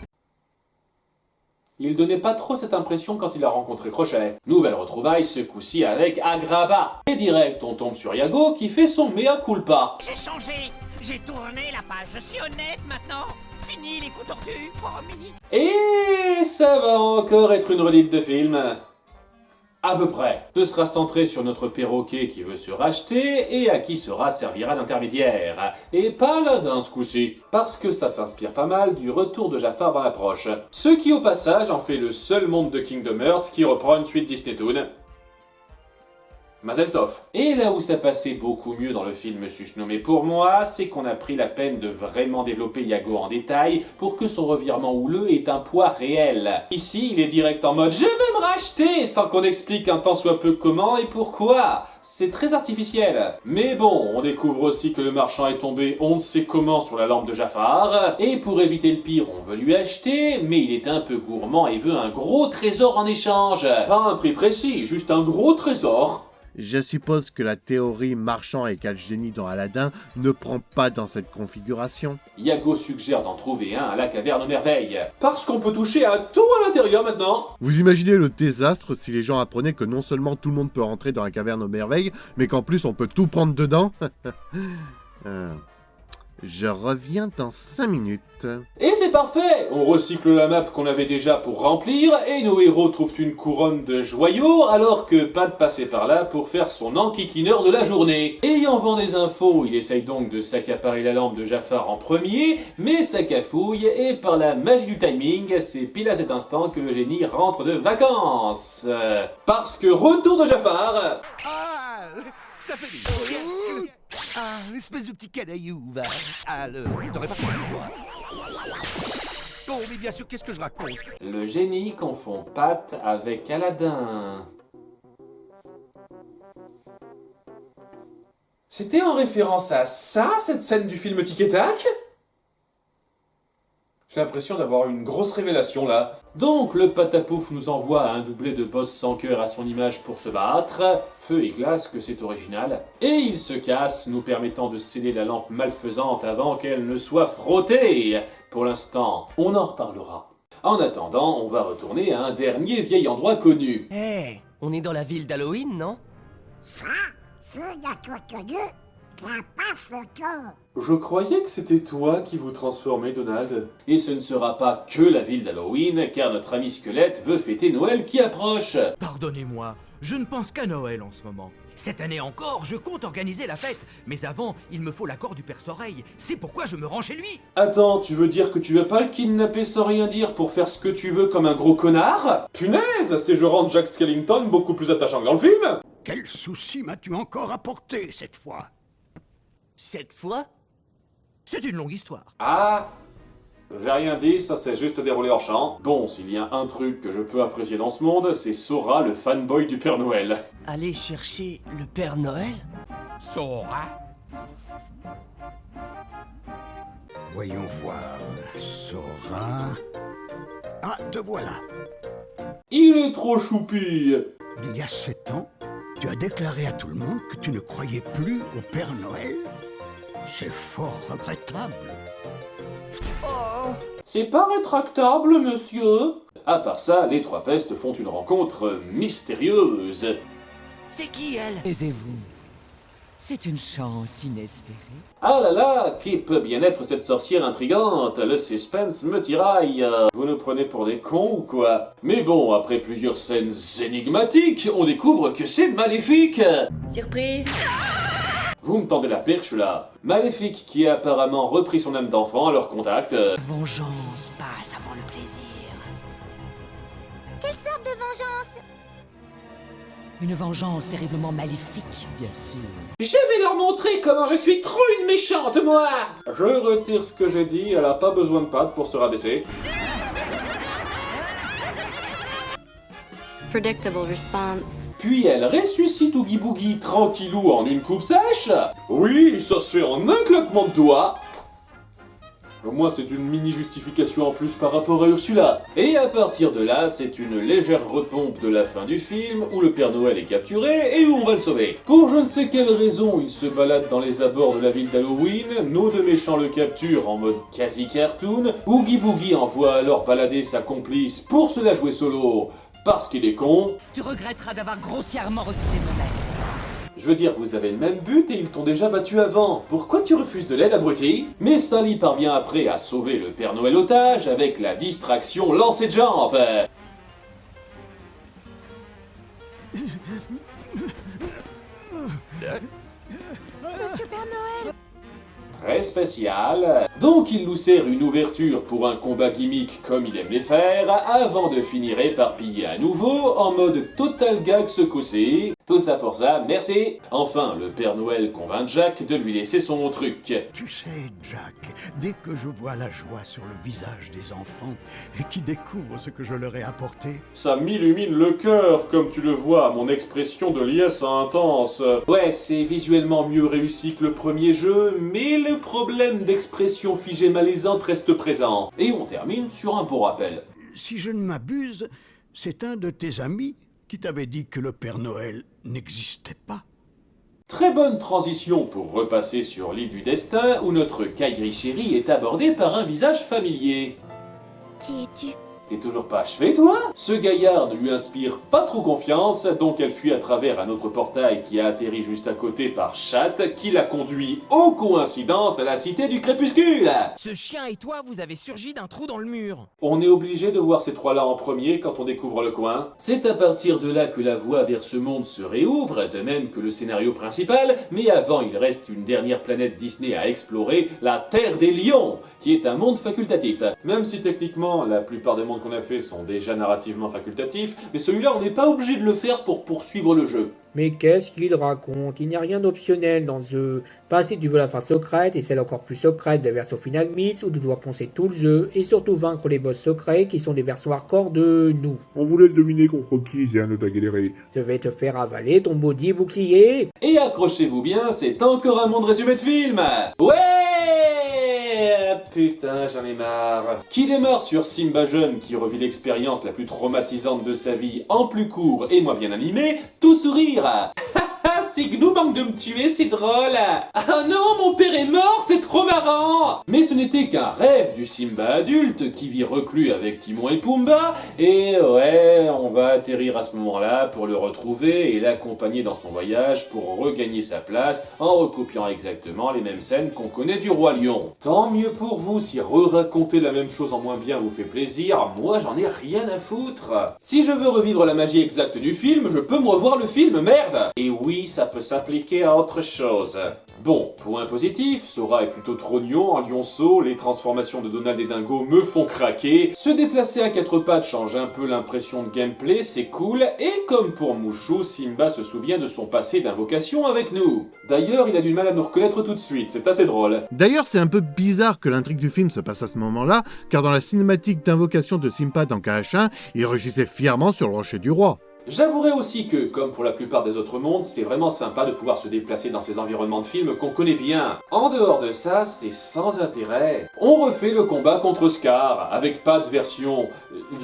Il donnait pas trop cette impression quand il a rencontré Crochet. Nouvelle retrouvaille ce coup-ci avec Agrabah. Et direct, on tombe sur Yago qui fait son mea culpa. J'ai changé, j'ai tourné la page, je suis honnête maintenant. Fini les coups tordus, promis. Et ça va encore être une redite de film. À peu près. Ce sera centré sur notre perroquet qui veut se racheter et à qui Sora servira d'intermédiaire. Et pas Aladdin ce coup-ci. Parce que ça s'inspire pas mal du retour de Jafar dans l'approche. Ce qui au passage en fait le seul monde de Kingdom Hearts qui reprend une suite Disney Toon. Mazel Tov. Et là où ça passait beaucoup mieux dans le film susnommé pour moi, c'est qu'on a pris la peine de vraiment développer Yago en détail pour que son revirement houleux ait un poids réel. Ici, il est direct en mode « Je vais me racheter !» sans qu'on explique un tant soit peu comment et pourquoi. C'est très artificiel. Mais bon, on découvre aussi que le marchand est tombé on ne sait comment sur la lampe de Jafar, et pour éviter le pire, on veut lui acheter, mais il est un peu gourmand et veut un gros trésor en échange. Pas un prix précis, juste un gros trésor. Je suppose que la théorie marchand égale génie dans Aladdin ne prend pas dans cette configuration. Yago suggère d'en trouver un à la caverne aux merveilles. Parce qu'on peut toucher à tout à l'intérieur maintenant. Vous imaginez le désastre si les gens apprenaient que non seulement tout le monde peut rentrer dans la caverne aux merveilles, mais qu'en plus on peut tout prendre dedans. Je reviens dans 5 minutes. Et c'est parfait! On recycle la map qu'on avait déjà pour remplir, et nos héros trouvent une couronne de joyaux, alors que Pat passait par là pour faire son enquiquineur de la journée. Ayant vend des infos, il essaye donc de s'accaparer la lampe de Jafar en premier, mais ça cafouille, et par la magie du timing, c'est pile à cet instant que le génie rentre de vacances. Parce que retour de Jafar... Ah, ça fait du bien. Ah, espèce de petit canaillou, va. Ah, t'aurais pas pu le voir. Oh, mais bien sûr, qu'est-ce que je raconte? Le génie confond Pat avec Aladdin. C'était en référence à ça, cette scène du film Tic et Tac? J'ai l'impression d'avoir une grosse révélation là. Donc le Patapouf nous envoie un doublé de boss sans cœur à son image pour se battre. Feu et glace que c'est original. Et il se casse, nous permettant de sceller la lampe malfaisante avant qu'elle ne soit frottée. Pour l'instant, on en reparlera. En attendant, on va retourner à un dernier vieil endroit connu. Hé, on est dans la ville d'Halloween, non? Ça, c'est notre connu. Pas photo. Je croyais que c'était toi qui vous transformais, Donald. Et ce ne sera pas que la ville d'Halloween, car notre ami Squelette veut fêter Noël qui approche. Pardonnez-moi, je ne pense qu'à Noël en ce moment. Cette année encore, je compte organiser la fête, mais avant, il me faut l'accord du Père Soreille. C'est pourquoi je me rends chez lui. Attends, tu veux dire que tu vas pas le kidnapper sans rien dire pour faire ce que tu veux comme un gros connard? Punaise, c'est je rends Jack Skellington beaucoup plus attachant que dans le film. Quel souci m'as-tu encore apporté cette fois? Cette fois? C'est une longue histoire. Ah, j'ai rien dit, ça s'est juste déroulé en champ. Bon, s'il y a un truc que je peux apprécier dans ce monde, c'est Sora, le fanboy du Père Noël. Aller chercher le Père Noël? Sora? Voyons voir. Sora... Ah, te voilà. Il est trop choupi. Il y a 7 ans, tu as déclaré à tout le monde que tu ne croyais plus au Père Noël? C'est fort regrettable. Oh! C'est pas rétractable, monsieur. À part ça, les trois pestes font une rencontre mystérieuse. C'est qui elle? Taisez-vous. C'est une chance inespérée. Ah là là, qui peut bien être cette sorcière intrigante? Le suspense me tiraille. Vous nous prenez pour des cons ou quoi? Mais bon, après plusieurs scènes énigmatiques, on découvre que c'est Maléfique. Surprise! Vous me tendez la perche là. Maléfique qui a apparemment repris son âme d'enfant à leur contact. Vengeance passe avant le plaisir. Quelle sorte de vengeance? Une vengeance terriblement maléfique, bien sûr. Je vais leur montrer comment je suis trop une méchante, moi! Je retire ce que j'ai dit, elle a pas besoin de pattes pour se rabaisser. Predictable response. Puis elle ressuscite Oogie Boogie tranquillou en une coupe sèche. Oui, ça se fait en un claquement de doigts. Au moins c'est une mini-justification en plus par rapport à Ursula. Et à partir de là, c'est une légère repompe de la fin du film, où le Père Noël est capturé et où on va le sauver. Pour je ne sais quelle raison, il se balade dans les abords de la ville d'Halloween, nos deux méchants le capturent en mode quasi-cartoon, Oogie Boogie envoie alors balader sa complice pour se la jouer solo, parce qu'il est con. Tu regretteras d'avoir grossièrement refusé mon aide. Je veux dire, vous avez le même but et ils t'ont déjà battu avant. Pourquoi tu refuses de l'aide, abruti? Mais Sally parvient après à sauver le Père Noël otage avec la distraction lancer de jambe. Monsieur Père Noël! Très spécial. Donc il nous sert une ouverture pour un combat gimmick comme il aime les faire, avant de finir éparpillé à nouveau en mode total gag secoussé. Tout ça pour ça, merci. Enfin, le Père Noël convainc Jack de lui laisser son truc. Tu sais, Jack, dès que je vois la joie sur le visage des enfants et qui découvrent ce que je leur ai apporté... Ça m'illumine le cœur, comme tu le vois, mon expression de liesse intense. Ouais, c'est visuellement mieux réussi que le premier jeu, mais le problème d'expression figée malaisante reste présent. Et on termine sur un beau rappel. Si je ne m'abuse, c'est un de tes amis qui t'avait dit que le Père Noël n'existait pas. Très bonne transition pour repasser sur l'île du destin, où notre Kairi chérie est abordée par un visage familier. Qui es-tu? T'es toujours pas achevé, toi? Ce gaillard ne lui inspire pas trop confiance, donc elle fuit à travers un autre portail qui a atterri juste à côté par Chat, qui la conduit, aux coïncidences, à la cité du crépuscule. Ce chien et toi, vous avez surgi d'un trou dans le mur. On est obligé de voir ces trois-là en premier quand on découvre le coin. C'est à partir de là que la voie vers ce monde se réouvre, de même que le scénario principal, mais avant il reste une dernière planète Disney à explorer, la Terre des Lions, qui est un monde facultatif. Même si techniquement, la plupart des mondes qu'on a fait sont déjà narrativement facultatifs, mais celui-là on n'est pas obligé de le faire pour poursuivre le jeu. Mais qu'est-ce qu'il raconte? Il n'y a rien d'optionnel dans ce jeu. Passer du vol à la fin secrète et celle encore plus secrète de la version Final Miss où tu dois poncer tout le jeu et surtout vaincre les boss secrets qui sont des versions hardcore de nous. On voulait le dominer contre qui, Zéan de ta galérée? Je vais te faire avaler ton body bouclier. Et accrochez-vous bien, c'est encore un monde résumé de film. Ouais! Putain, j'en ai marre. Qui démarre sur Simba jeune qui revit l'expérience la plus traumatisante de sa vie en plus court et moins bien animé, tout sourire. C'est Gnou manque de me tuer, c'est drôle. Ah non, mon père est mort, c'est trop marrant. Mais ce n'était qu'un rêve du Simba adulte qui vit reclus avec Timon et Pumba. Et ouais, on va atterrir à ce moment-là pour le retrouver et l'accompagner dans son voyage pour regagner sa place en recopiant exactement les mêmes scènes qu'on connaît du Roi Lion. Tant mieux pour vous si re-raconter la même chose en moins bien vous fait plaisir, moi j'en ai rien à foutre. Si je veux revivre la magie exacte du film, je peux me revoir le film, merde. Et oui, ça peut s'appliquer à autre chose. Bon, point positif, Sora est plutôt trognon en lionceau, les transformations de Donald et Dingo me font craquer, se déplacer à quatre pattes change un peu l'impression de gameplay, c'est cool, et comme pour Mouchou, Simba se souvient de son passé d'invocation avec nous. D'ailleurs, il a du mal à nous reconnaître tout de suite, c'est assez drôle. D'ailleurs, c'est un peu bizarre que l'intrigue du film se passe à ce moment-là, car dans la cinématique d'invocation de Simba dans KH1, il rugissait fièrement sur le rocher du roi. J'avouerai aussi que, comme pour la plupart des autres mondes, c'est vraiment sympa de pouvoir se déplacer dans ces environnements de films qu'on connaît bien. En dehors de ça, c'est sans intérêt. On refait le combat contre Scar, avec pas de version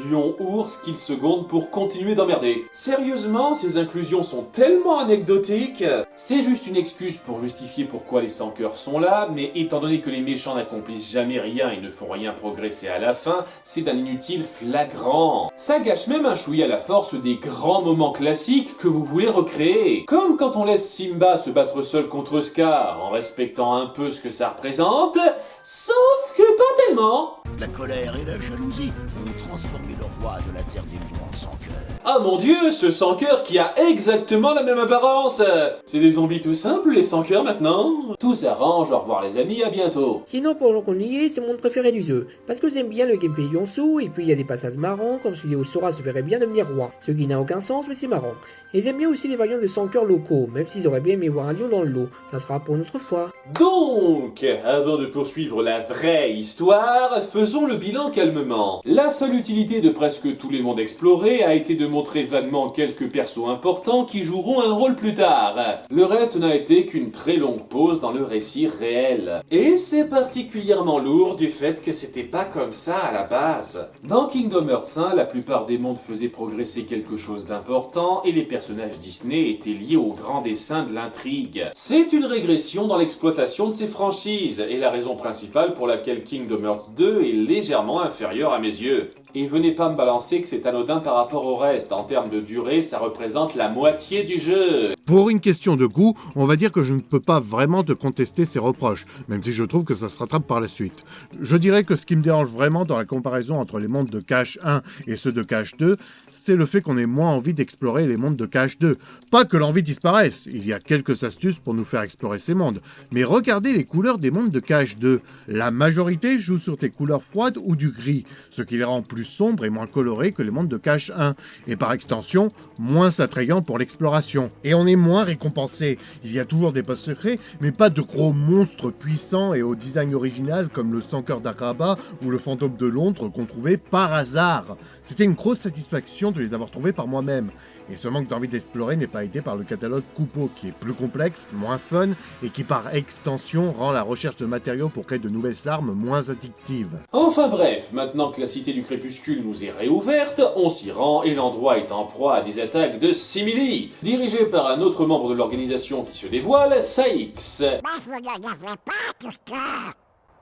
lion-ours qu'il seconde pour continuer d'emmerder. Sérieusement, ces inclusions sont tellement anecdotiques. C'est juste une excuse pour justifier pourquoi les sans-cœurs sont là, mais étant donné que les méchants n'accomplissent jamais rien et ne font rien progresser à la fin, c'est d'un inutile flagrant. Ça gâche même un chouïa à la force des grands moments classiques que vous voulez recréer. Comme quand on laisse Simba se battre seul contre Scar en respectant un peu ce que ça représente, sauf que pas tellement. La colère et la jalousie ont transformé le roi de la Terre des Lions en sans-cœur. Ah mon dieu, ce sans-cœur qui a exactement la même apparence. C'est des zombies tout simples, les sans-cœurs maintenant. Tout s'arrange, au revoir les amis, à bientôt. Sinon, pendant qu'on y est, c'est mon préféré du jeu. Parce que j'aime bien le gameplay Yonsu, et puis il y a des passages marrants, comme celui où Sora se verrait bien devenir roi. Ce qui n'a aucun sens, mais c'est marrant. Et j'aime bien aussi les variantes de sans-cœur locaux, même s'ils auraient bien aimé voir un lion dans le lot. Ça sera pour une autre fois. Donc, avant de poursuivre la vraie histoire, faisons Faisons le bilan calmement. La seule utilité de presque tous les mondes explorés a été de montrer vaguement quelques persos importants qui joueront un rôle plus tard. Le reste n'a été qu'une très longue pause dans le récit réel. Et c'est particulièrement lourd du fait que c'était pas comme ça à la base. Dans Kingdom Hearts 1, la plupart des mondes faisaient progresser quelque chose d'important et les personnages Disney étaient liés au grand dessin de l'intrigue. C'est une régression dans l'exploitation de ces franchises et la raison principale pour laquelle Kingdom Hearts 2 est légèrement inférieur à mes yeux. Et venez pas me balancer que c'est anodin par rapport au reste. En termes de durée, ça représente la moitié du jeu. Pour une question de goût, on va dire que je ne peux pas vraiment te contester ces reproches, même si je trouve que ça se rattrape par la suite. Je dirais que ce qui me dérange vraiment dans la comparaison entre les mondes de Cache 1 et ceux de Cache 2, c'est le fait qu'on ait moins envie d'explorer les mondes de Cache 2. Pas que l'envie disparaisse, il y a quelques astuces pour nous faire explorer ces mondes, mais regardez les couleurs des mondes de Cache 2. La majorité joue sur des couleurs froides ou du gris, ce qui les rend plus sombres et moins colorés que les mondes de Cache 1, et par extension, moins attrayants pour l'exploration. Et on est moins récompensé. Il y a toujours des boss secrets, mais pas de gros monstres puissants et au design original comme le sans-cœur d'Akraba ou le fantôme de Londres qu'on trouvait par hasard. C'était une grosse satisfaction de les avoir trouvés par moi-même. Et ce manque d'envie d'explorer n'est pas aidé par le catalogue Coupeau, qui est plus complexe, moins fun, et qui par extension rend la recherche de matériaux pour créer de nouvelles armes moins addictives. Enfin bref, maintenant que la cité du crépuscule nous est réouverte, on s'y rend et l'endroit est en proie à des attaques de simili, dirigées par un autre membre de l'organisation qui se dévoile, Saïx.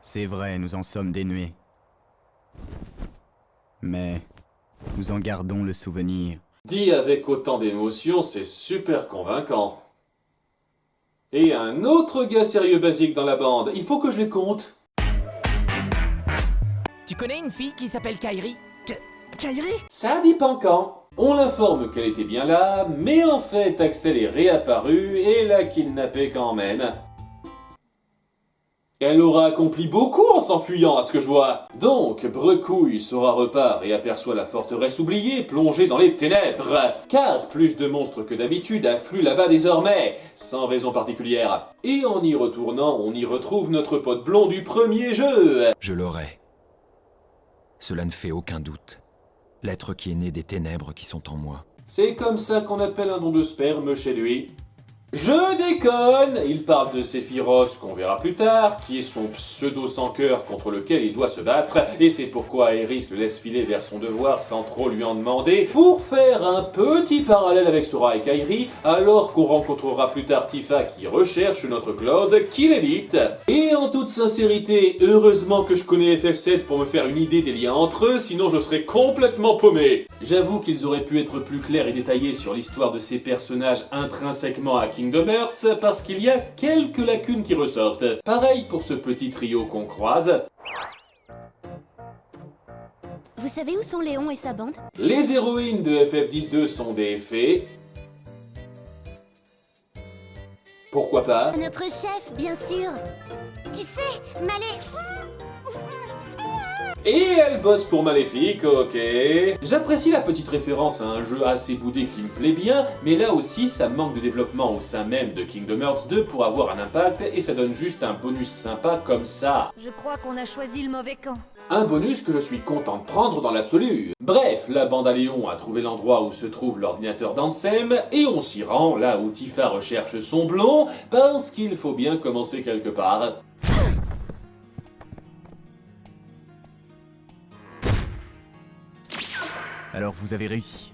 C'est vrai, nous en sommes dénués. Mais nous en gardons le souvenir. Dit avec autant d'émotion, c'est super convaincant. Et un autre gars sérieux basique dans la bande, il faut que je les compte. Tu connais une fille qui s'appelle Kairi? Kairi? Ça dit Pancan. On l'informe qu'elle était bien là, mais en fait Axel est réapparu et l'a kidnappée quand même. Elle aura accompli beaucoup en s'enfuyant, à ce que je vois. Donc, Brecouille Sora repart et aperçoit la forteresse oubliée plongée dans les ténèbres. Car plus de monstres que d'habitude affluent là-bas désormais, sans raison particulière. Et en y retournant, on y retrouve notre pote blond du premier jeu. Je l'aurai. Cela ne fait aucun doute. L'être qui est né des ténèbres qui sont en moi. C'est comme ça qu'on appelle un don de sperme chez lui. Je déconne! Il parle de Sephiroth, qu'on verra plus tard, qui est son pseudo sans cœur contre lequel il doit se battre, et c'est pourquoi Aeris le laisse filer vers son devoir sans trop lui en demander, pour faire un petit parallèle avec Sora et Kairi, alors qu'on rencontrera plus tard Tifa qui recherche notre Claude, qui l'évite. Et en toute sincérité, heureusement que je connais FF7 pour me faire une idée des liens entre eux, sinon je serais complètement paumé. J'avoue qu'ils auraient pu être plus clairs et détaillés sur l'histoire de ces personnages intrinsèquement à Kingdom Hearts, parce qu'il y a quelques lacunes qui ressortent. Pareil pour ce petit trio qu'on croise. Vous savez où sont Léon et sa bande? Les héroïnes de FF10-2 sont des fées. Pourquoi pas? Notre chef, bien sûr. Tu sais, Et elle bosse pour Maléfique, ok. J'apprécie la petite référence à un jeu assez boudé qui me plaît bien, mais là aussi ça manque de développement au sein même de Kingdom Hearts 2 pour avoir un impact, et ça donne juste un bonus sympa comme ça. Je crois qu'on a choisi le mauvais camp. Un bonus que je suis content de prendre dans l'absolu. Bref, la bande à Léon a trouvé l'endroit où se trouve l'ordinateur d'Ansem, et on s'y rend là où Tifa recherche son blond, parce qu'il faut bien commencer quelque part. Alors vous avez réussi.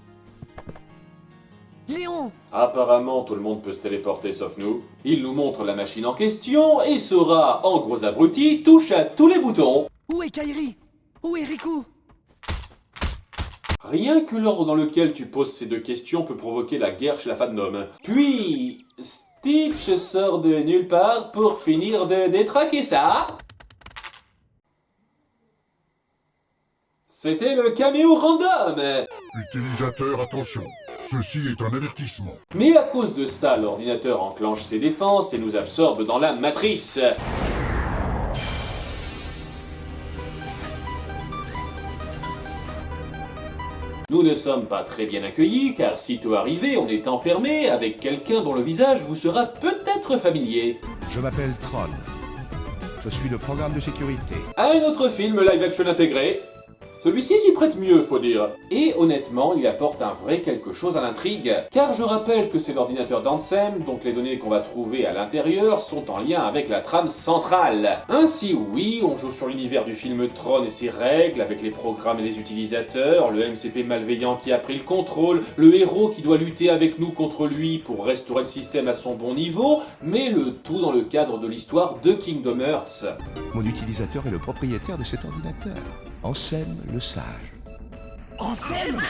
Léon! Apparemment, tout le monde peut se téléporter sauf nous. Il nous montre la machine en question, et Sora, en gros abruti, touche à tous les boutons. Où est Kairi? Où est Riku? Rien que l'ordre dans lequel tu poses ces deux questions peut provoquer la guerre chez la Fandom. Puis, Stitch sort de nulle part pour finir de détraquer ça. C'était le caméo random. Utilisateur, attention, ceci est un avertissement. Mais à cause de ça, l'ordinateur enclenche ses défenses et nous absorbe dans la matrice. Nous ne sommes pas très bien accueillis, car sitôt arrivé, on est enfermé avec quelqu'un dont le visage vous sera peut-être familier. Je m'appelle Tron. Je suis le programme de sécurité. Un autre film live-action intégré. Celui-ci s'y prête mieux, faut dire. Et honnêtement, il apporte un vrai quelque chose à l'intrigue. Car je rappelle que c'est l'ordinateur d'Ansem, donc les données qu'on va trouver à l'intérieur sont en lien avec la trame centrale. Ainsi oui, on joue sur l'univers du film Tron et ses règles, avec les programmes et les utilisateurs, le MCP malveillant qui a pris le contrôle, le héros qui doit lutter avec nous contre lui pour restaurer le système à son bon niveau, mais le tout dans le cadre de l'histoire de Kingdom Hearts. Mon utilisateur est le propriétaire de cet ordinateur. Ansem le Sage. Ansem ?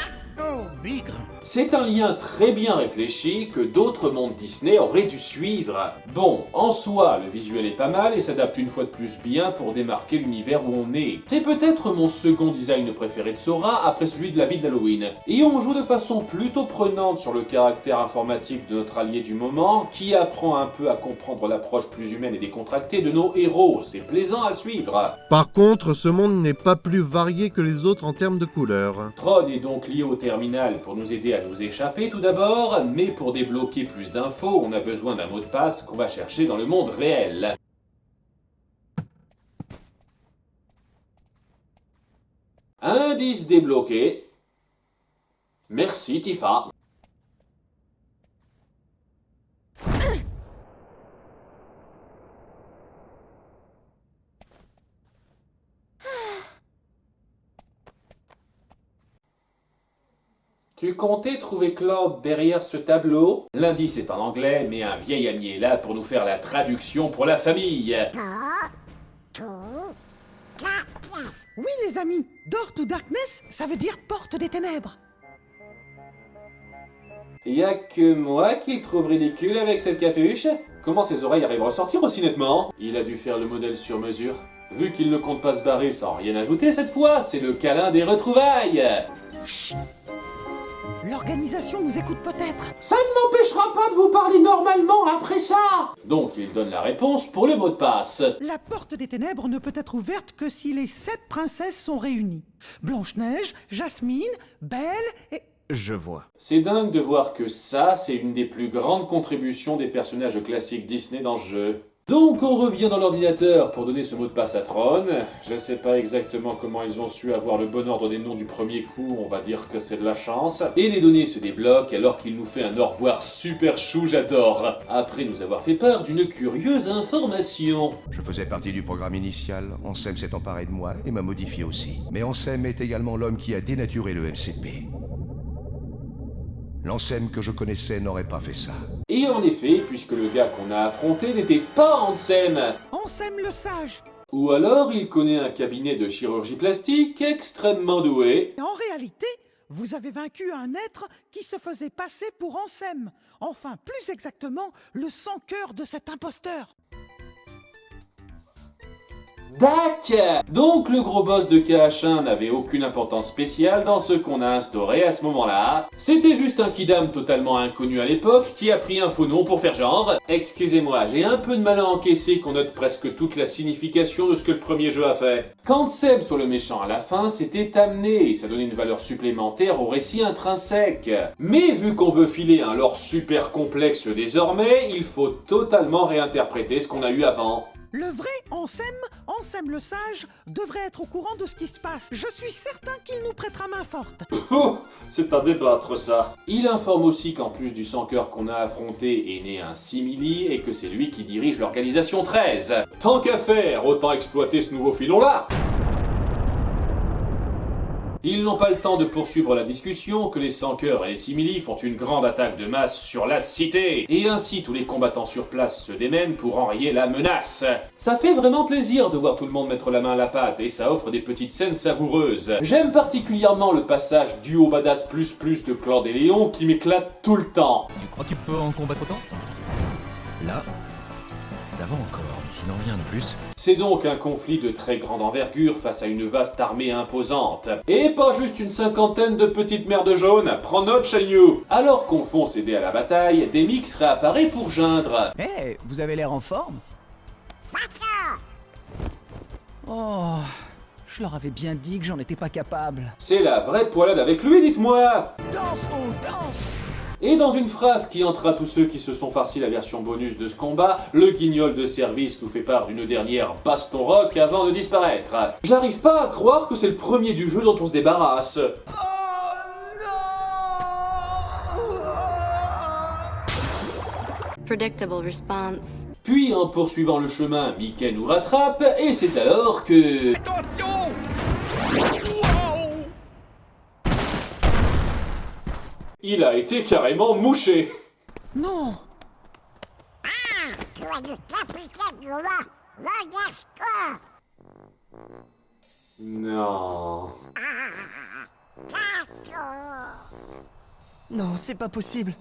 Oh, bigre. C'est un lien très bien réfléchi que d'autres mondes Disney auraient dû suivre. Bon, en soi, le visuel est pas mal et s'adapte une fois de plus bien pour démarquer l'univers où on est. C'est peut-être mon second design préféré de Sora après celui de la ville d'Halloween. Et on joue de façon plutôt prenante sur le caractère informatique de notre allié du moment, qui apprend un peu à comprendre l'approche plus humaine et décontractée de nos héros. C'est plaisant à suivre. Par contre, ce monde n'est pas plus varié que les autres en termes de couleurs. Tron est donc lié au terminal pour nous aider à nous échapper tout d'abord, mais pour débloquer plus d'infos, on a besoin d'un mot de passe qu'on va chercher dans le monde réel. Indice débloqué. Merci Tifa. Tu comptais trouver Claude derrière ce tableau? L'indice est en anglais, mais un vieil ami est là pour nous faire la traduction pour la famille. Oui les amis, Door to Darkness, ça veut dire porte des ténèbres. Y'a que moi qui le trouve ridicule avec cette capuche? Comment ses oreilles arrivent à ressortir aussi nettement? Il a dû faire le modèle sur mesure. Vu qu'il ne compte pas se barrer sans rien ajouter cette fois, c'est le câlin des retrouvailles. Chut. L'organisation nous écoute peut-être. Ça ne m'empêchera pas de vous parler normalement après ça. Donc il donne la réponse pour le mot de passe. La porte des ténèbres ne peut être ouverte que si les 7 princesses sont réunies. Blanche-Neige, Jasmine, Belle et... Je vois. C'est dingue de voir que ça, c'est une des plus grandes contributions des personnages classiques Disney dans ce jeu. Donc on revient dans l'ordinateur pour donner ce mot de passe à Tron. Je sais pas exactement comment ils ont su avoir le bon ordre des noms du premier coup, on va dire que c'est de la chance. Et les données se débloquent alors qu'il nous fait un au revoir super chou, j'adore. Après nous avoir fait part d'une curieuse information. Je faisais partie du programme initial, Ansem s'est emparé de moi et m'a modifié aussi. Mais Ansem est également l'homme qui a dénaturé le MCP. L'Ansem que je connaissais n'aurait pas fait ça. Et en effet, puisque le gars qu'on a affronté n'était pas Ansem. Ansem le Sage. Ou alors il connaît un cabinet de chirurgie plastique extrêmement doué. En réalité, vous avez vaincu un être qui se faisait passer pour Ansem. Enfin, plus exactement, le sans-cœur de cet imposteur. Dac! Donc le gros boss de KH1 n'avait aucune importance spéciale dans ce qu'on a instauré à ce moment-là. C'était juste un kidam totalement inconnu à l'époque qui a pris un faux nom pour faire genre. Excusez-moi, j'ai un peu de mal à encaisser qu'on note presque toute la signification de ce que le premier jeu a fait. Quand Seb soit le méchant à la fin, c'était amené et ça donnait une valeur supplémentaire au récit intrinsèque. Mais vu qu'on veut filer un lore super complexe désormais, il faut totalement réinterpréter ce qu'on a eu avant. Le vrai Ansem le Sage, devrait être au courant de ce qui se passe. Je suis certain qu'il nous prêtera main forte. C'est à débattre ça. Il informe aussi qu'en plus du sans-cœur qu'on a affronté est né un simili et que c'est lui qui dirige l'organisation 13. Tant qu'à faire, autant exploiter ce nouveau filon-là. Ils n'ont pas le temps de poursuivre la discussion que les sans-cœurs et les simili font une grande attaque de masse sur la cité. Et ainsi tous les combattants sur place se démènent pour enrayer la menace. Ça fait vraiment plaisir de voir tout le monde mettre la main à la pâte et ça offre des petites scènes savoureuses. J'aime particulièrement le passage duo badass plus de Claude et Léon qui m'éclate tout le temps. Tu crois que tu peux en combattre autant? Là, ça va encore, mais s'il en vient de plus... C'est donc un conflit de très grande envergure face à une vaste armée imposante. Et pas juste une cinquantaine de petites merdes jaunes, prends note Shenyu. Alors qu'on fonce aider à la bataille, Demix réapparaît pour geindre. Hé, vous avez l'air en forme. Oh, je leur avais bien dit que j'en étais pas capable. C'est la vraie poilade avec lui, dites-moi. Danse, oh danse. Et dans une phrase qui entra tous ceux qui se sont farcis la version bonus de ce combat, le guignol de service nous fait part d'une dernière baston rock avant de disparaître. J'arrive pas à croire que c'est le premier du jeu dont on se débarrasse. Predictable response. Puis, en poursuivant le chemin, Mickey nous rattrape, et c'est alors que... Attention! Il a été carrément mouché. Non! Ah! Tu as du capitaine de roi! Regarde-toi! Non... Non, c'est pas possible.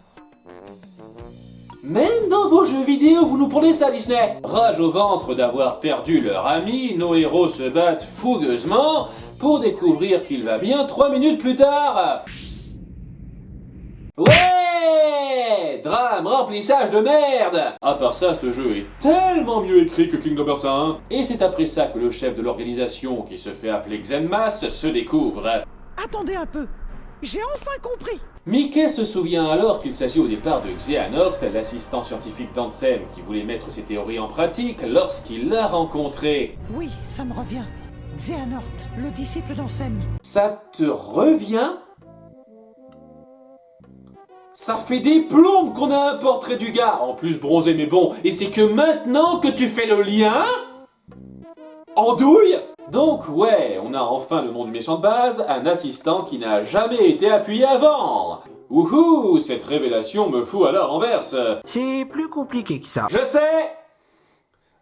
Même dans vos jeux vidéo, vous nous prenez ça, Disney. Rage au ventre d'avoir perdu leur ami, nos héros se battent fougueusement pour découvrir qu'il va bien 3 minutes plus tard. Ouais! Drame, remplissage de merde! À part ça, ce jeu est tellement mieux écrit que Kingdom Hearts 1. Et c'est après ça que le chef de l'organisation, qui se fait appeler Xenmas, se découvre. Attendez un peu, j'ai enfin compris. Mickey se souvient alors qu'il s'agit au départ de Xehanort, l'assistant scientifique d'Ansem qui voulait mettre ses théories en pratique lorsqu'il l'a rencontré. Oui, ça me revient. Xehanort, le disciple d'Ansem. Ça te revient? Ça fait des plombes qu'on a un portrait du gars, en plus bronzé mais bon, et c'est que maintenant que tu fais le lien? Andouille? Donc ouais, on a enfin le nom du méchant de base, un assistant qui n'a jamais été appuyé avant. Wouhou, cette révélation me fout à la renverse. C'est plus compliqué que ça. Je sais!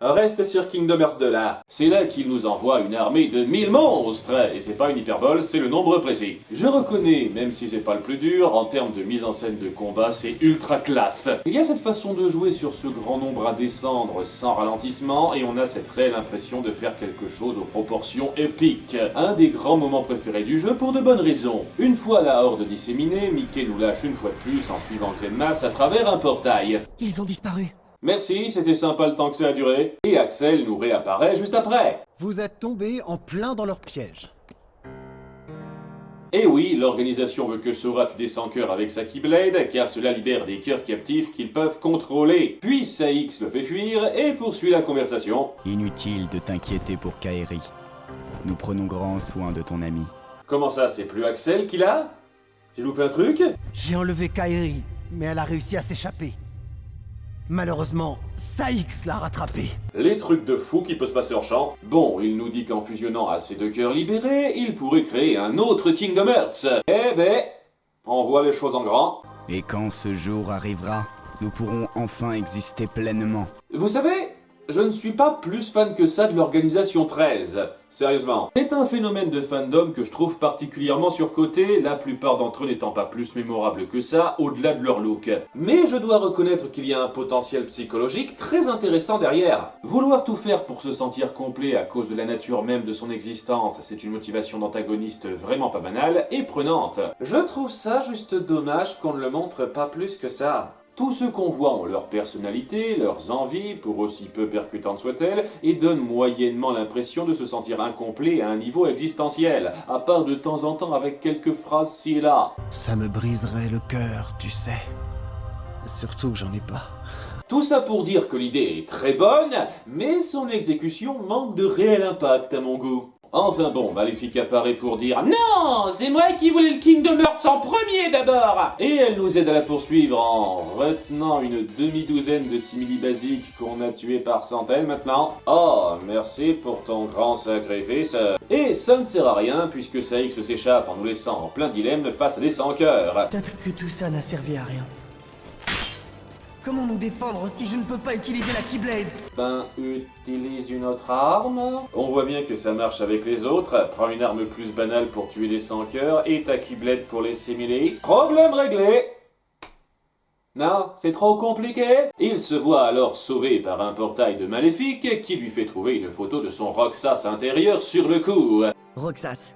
Reste sur Kingdom Hearts 2 là. C'est là qu'il nous envoie une armée de 1000 monstres. Et c'est pas une hyperbole, c'est le nombre précis. Je reconnais, même si c'est pas le plus dur, en termes de mise en scène de combat, c'est ultra classe. Il y a cette façon de jouer sur ce grand nombre à descendre sans ralentissement, et on a cette réelle impression de faire quelque chose aux proportions épiques. Un des grands moments préférés du jeu pour de bonnes raisons. Une fois la horde disséminée, Mickey nous lâche une fois de plus en suivant Xenmas à travers un portail. Ils ont disparu. Merci, c'était sympa le temps que ça a duré. Et Axel nous réapparaît juste après. Vous êtes tombé en plein dans leur piège. Et oui, l'organisation veut que Sora tue des sans-cœurs avec sa Keyblade, car cela libère des cœurs captifs qu'ils peuvent contrôler. Puis Saïx le fait fuir et poursuit la conversation. Inutile de t'inquiéter pour Kairi. Nous prenons grand soin de ton ami. Comment ça, c'est plus Axel qui l'a? J'ai loupé un truc? J'ai enlevé Kairi, mais elle a réussi à s'échapper. Malheureusement, Saïx l'a rattrapé. Les trucs de fou qui peut se passer hors champ. Bon, il nous dit qu'en fusionnant à ces deux cœurs libérés, il pourrait créer un autre Kingdom Hearts. Eh ben, on voit les choses en grand. Et quand ce jour arrivera, nous pourrons enfin exister pleinement. Vous savez, je ne suis pas plus fan que ça de l'organisation 13. Sérieusement. C'est un phénomène de fandom que je trouve particulièrement surcoté, la plupart d'entre eux n'étant pas plus mémorables que ça, au-delà de leur look. Mais je dois reconnaître qu'il y a un potentiel psychologique très intéressant derrière. Vouloir tout faire pour se sentir complet à cause de la nature même de son existence, c'est une motivation d'antagoniste vraiment pas banale et prenante. Je trouve ça juste dommage qu'on ne le montre pas plus que ça. Tous ceux qu'on voit ont leur personnalité, leurs envies, pour aussi peu percutantes soient-elles, et donnent moyennement l'impression de se sentir incomplet à un niveau existentiel, à part de temps en temps avec quelques phrases ci et là. Ça me briserait le cœur, tu sais. Surtout que j'en ai pas. Tout ça pour dire que l'idée est très bonne, mais son exécution manque de réel impact à mon goût. Enfin bon, Maléfique apparaît pour dire « Non, c'est moi qui voulais le Kingdom Hearts en premier d'abord !» Et elle nous aide à la poursuivre en retenant une demi-douzaine de simili basiques qu'on a tués par centaines maintenant. Oh, merci pour ton grand sacrifice. Et ça ne sert à rien puisque Saïx s'échappe en nous laissant en plein dilemme face à des sans-cœurs. Peut-être que tout ça n'a servi à rien. Comment nous défendre si je ne peux pas utiliser la Keyblade? Ben, utilise une autre arme. On voit bien que ça marche avec les autres. Prends une arme plus banale pour tuer des sans-cœurs et ta Keyblade pour les simuler. Problème réglé! Non, c'est trop compliqué. Il se voit alors sauvé par un portail de Maléfique qui lui fait trouver une photo de son Roxas intérieur sur le coup. Roxas.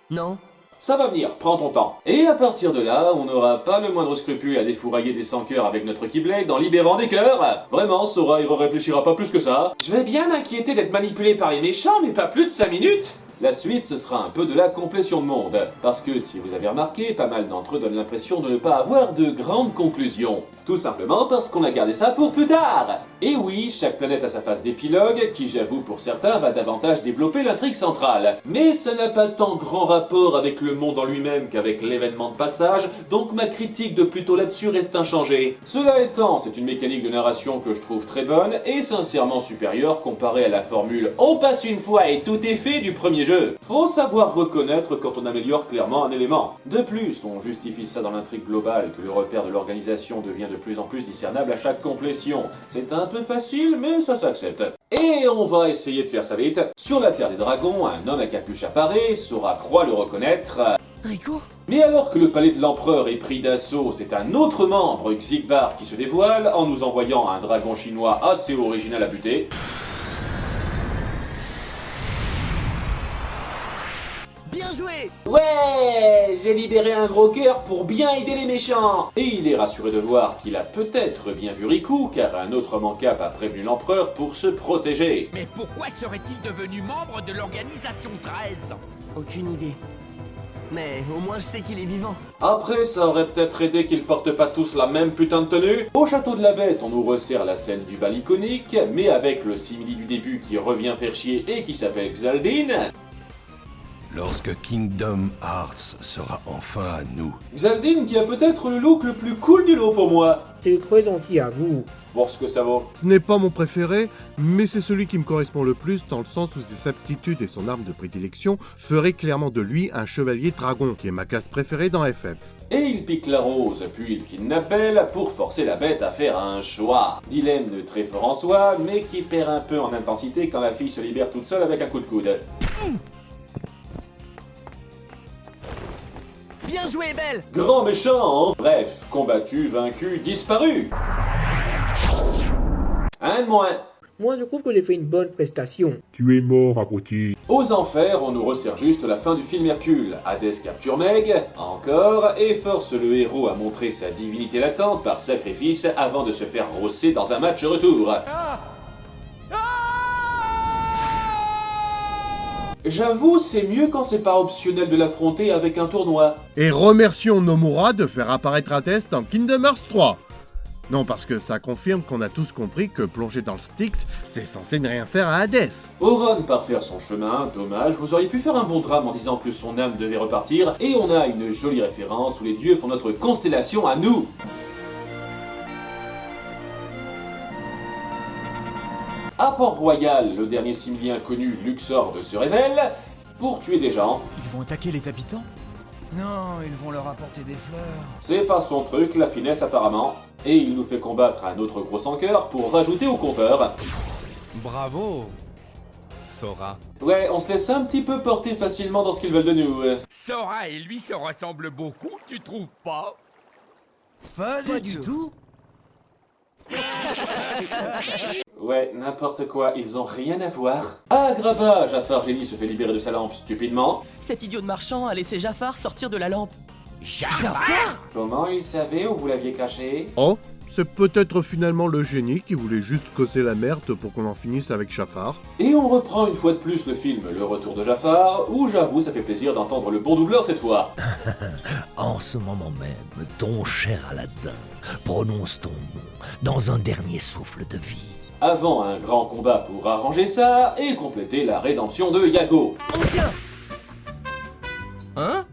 Non. Ça va venir, prends ton temps. Et à partir de là, on n'aura pas le moindre scrupule à défourailler des sans-cœurs avec notre Keyblade en libérant des cœurs. Vraiment, Sora, il réfléchira pas plus que ça. Je vais bien m'inquiéter d'être manipulé par les méchants, mais pas plus de 5 minutes. La suite, ce sera un peu de la complétion de monde, parce que si vous avez remarqué, pas mal d'entre eux donnent l'impression de ne pas avoir de grandes conclusions. Tout simplement parce qu'on a gardé ça pour plus tard. Et oui, chaque planète a sa phase d'épilogue, qui j'avoue pour certains va davantage développer l'intrigue centrale. Mais ça n'a pas tant grand rapport avec le monde en lui-même qu'avec l'événement de passage, donc ma critique de plutôt là-dessus reste inchangée. Cela étant, c'est une mécanique de narration que je trouve très bonne et sincèrement supérieure comparée à la formule « on passe une fois et tout est fait » du premier jeu. Faut savoir reconnaître quand on améliore clairement un élément. De plus, on justifie ça dans l'intrigue globale que le repère de l'organisation devient de plus en plus discernable à chaque complétion. C'est un peu facile, mais ça s'accepte. Et on va essayer de faire ça vite. Sur la Terre des Dragons, un homme à capuche apparaît, Sora croit le reconnaître. Rico ? Mais alors que le palais de l'empereur est pris d'assaut, c'est un autre membre, Xigbar, qui se dévoile en nous envoyant un dragon chinois assez original à buter. Bien joué! Ouais, j'ai libéré un gros cœur pour bien aider les méchants. Et il est rassuré de voir qu'il a peut-être bien vu Riku, car un autre homme en cap a prévenu l'empereur pour se protéger. Mais pourquoi serait-il devenu membre de l'organisation 13? Aucune idée. Mais au moins je sais qu'il est vivant. Après, ça aurait peut-être aidé qu'ils portent pas tous la même putain de tenue. Au château de la Bête, on nous resserre la scène du bal iconique, mais avec le simili du début qui revient faire chier et qui s'appelle Xaldine. Lorsque Kingdom Hearts sera enfin à nous. Xaldine qui a peut-être le look le plus cool du lot pour moi. C'est très gentil à vous. Pour ce que ça vaut. Ce n'est pas mon préféré, mais c'est celui qui me correspond le plus dans le sens où ses aptitudes et son arme de prédilection feraient clairement de lui un chevalier dragon, qui est ma classe préférée dans FF. Et il pique la rose, puis il kidnappe Elle pour forcer la bête à faire un choix. Dilemme très fort en soi, mais qui perd un peu en intensité quand la fille se libère toute seule avec un coup de coude. Bien joué, Belle! Grand méchant, hein. Bref, combattu, vaincu, disparu. Un de moins. Moi, je trouve que j'ai fait une bonne prestation. Tu es mort, abruti. Aux enfers, on nous resserre juste la fin du film Hercule. Hadès capture Meg, encore, et force le héros à montrer sa divinité latente par sacrifice avant de se faire rosser dans un match retour. J'avoue, c'est mieux quand c'est pas optionnel de l'affronter avec un tournoi. Et remercions Nomura de faire apparaître Hades dans Kingdom Hearts 3. Non, parce que ça confirme qu'on a tous compris que plonger dans le Styx, c'est censé ne rien faire à Hades. Auron part faire son chemin, dommage, vous auriez pu faire un bon drame en disant que son âme devait repartir, et on a une jolie référence où les dieux font notre constellation à nous. À Port-Royal, le dernier similien connu, Luxord, se révèle pour tuer des gens. Ils vont attaquer les habitants? Non, ils vont leur apporter des fleurs. C'est pas son truc, la finesse apparemment. Et il nous fait combattre un autre gros sans cœur pour rajouter au compteur. Bravo, Sora. Ouais, on se laisse un petit peu porter facilement dans ce qu'ils veulent de nous. Sora et lui se ressemblent beaucoup, tu trouves pas? Pas du tout. Ouais, n'importe quoi, ils ont rien à voir. Ah, Graba, Jafar Génie se fait libérer de sa lampe stupidement. Cet idiot de marchand a laissé Jafar sortir de la lampe. Jafar? Comment il savait où vous l'aviez caché? Oh, c'est peut-être finalement le génie qui voulait juste causer la merde pour qu'on en finisse avec Jafar. Et on reprend une fois de plus le film Le Retour de Jafar, où j'avoue ça fait plaisir d'entendre le bon doubleur cette fois. En ce moment même, ton cher Aladdin prononce ton nom dans un dernier souffle de vie. Avant un grand combat pour arranger ça et compléter la rédemption de Yago. On tient. Hein?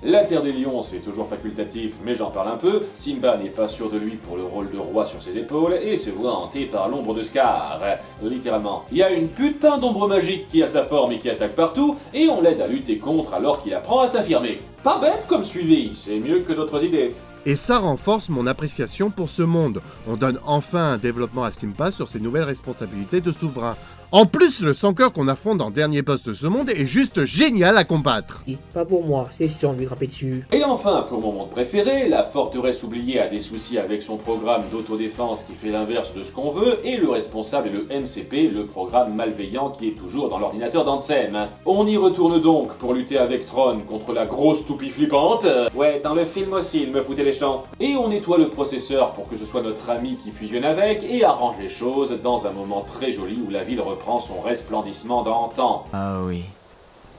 La Terre des Lions, c'est toujours facultatif, mais j'en parle un peu. Simba n'est pas sûr de lui pour le rôle de roi sur ses épaules et se voit hanté par l'ombre de Scar. Littéralement. Il y a une putain d'ombre magique qui a sa forme et qui attaque partout, et on l'aide à lutter contre alors qu'il apprend à s'affirmer. Pas bête comme suivi, c'est mieux que d'autres idées. Et ça renforce mon appréciation pour ce monde. On donne enfin un développement à Stimpa sur ses nouvelles responsabilités de souverain. En plus, le sans-cœur qu'on affronte dans Dernier Boss de ce monde est juste génial à combattre. Pas pour moi, c'est si on lui grimper dessus. Et enfin, pour mon monde préféré, la forteresse oubliée a des soucis avec son programme d'autodéfense qui fait l'inverse de ce qu'on veut, et le responsable est le MCP, le programme malveillant qui est toujours dans l'ordinateur d'Ansem. On y retourne donc pour lutter avec Tron contre la grosse toupie flippante. Ouais, dans le film aussi, il me foutait les jetons. Et on nettoie le processeur pour que ce soit notre ami qui fusionne avec, et arrange les choses dans un moment très joli où la ville reprend reprend son resplendissement d'antan. Ah oui,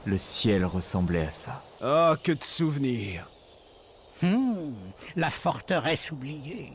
le ciel ressemblait à ça. Oh, que de souvenirs. La forteresse oubliée.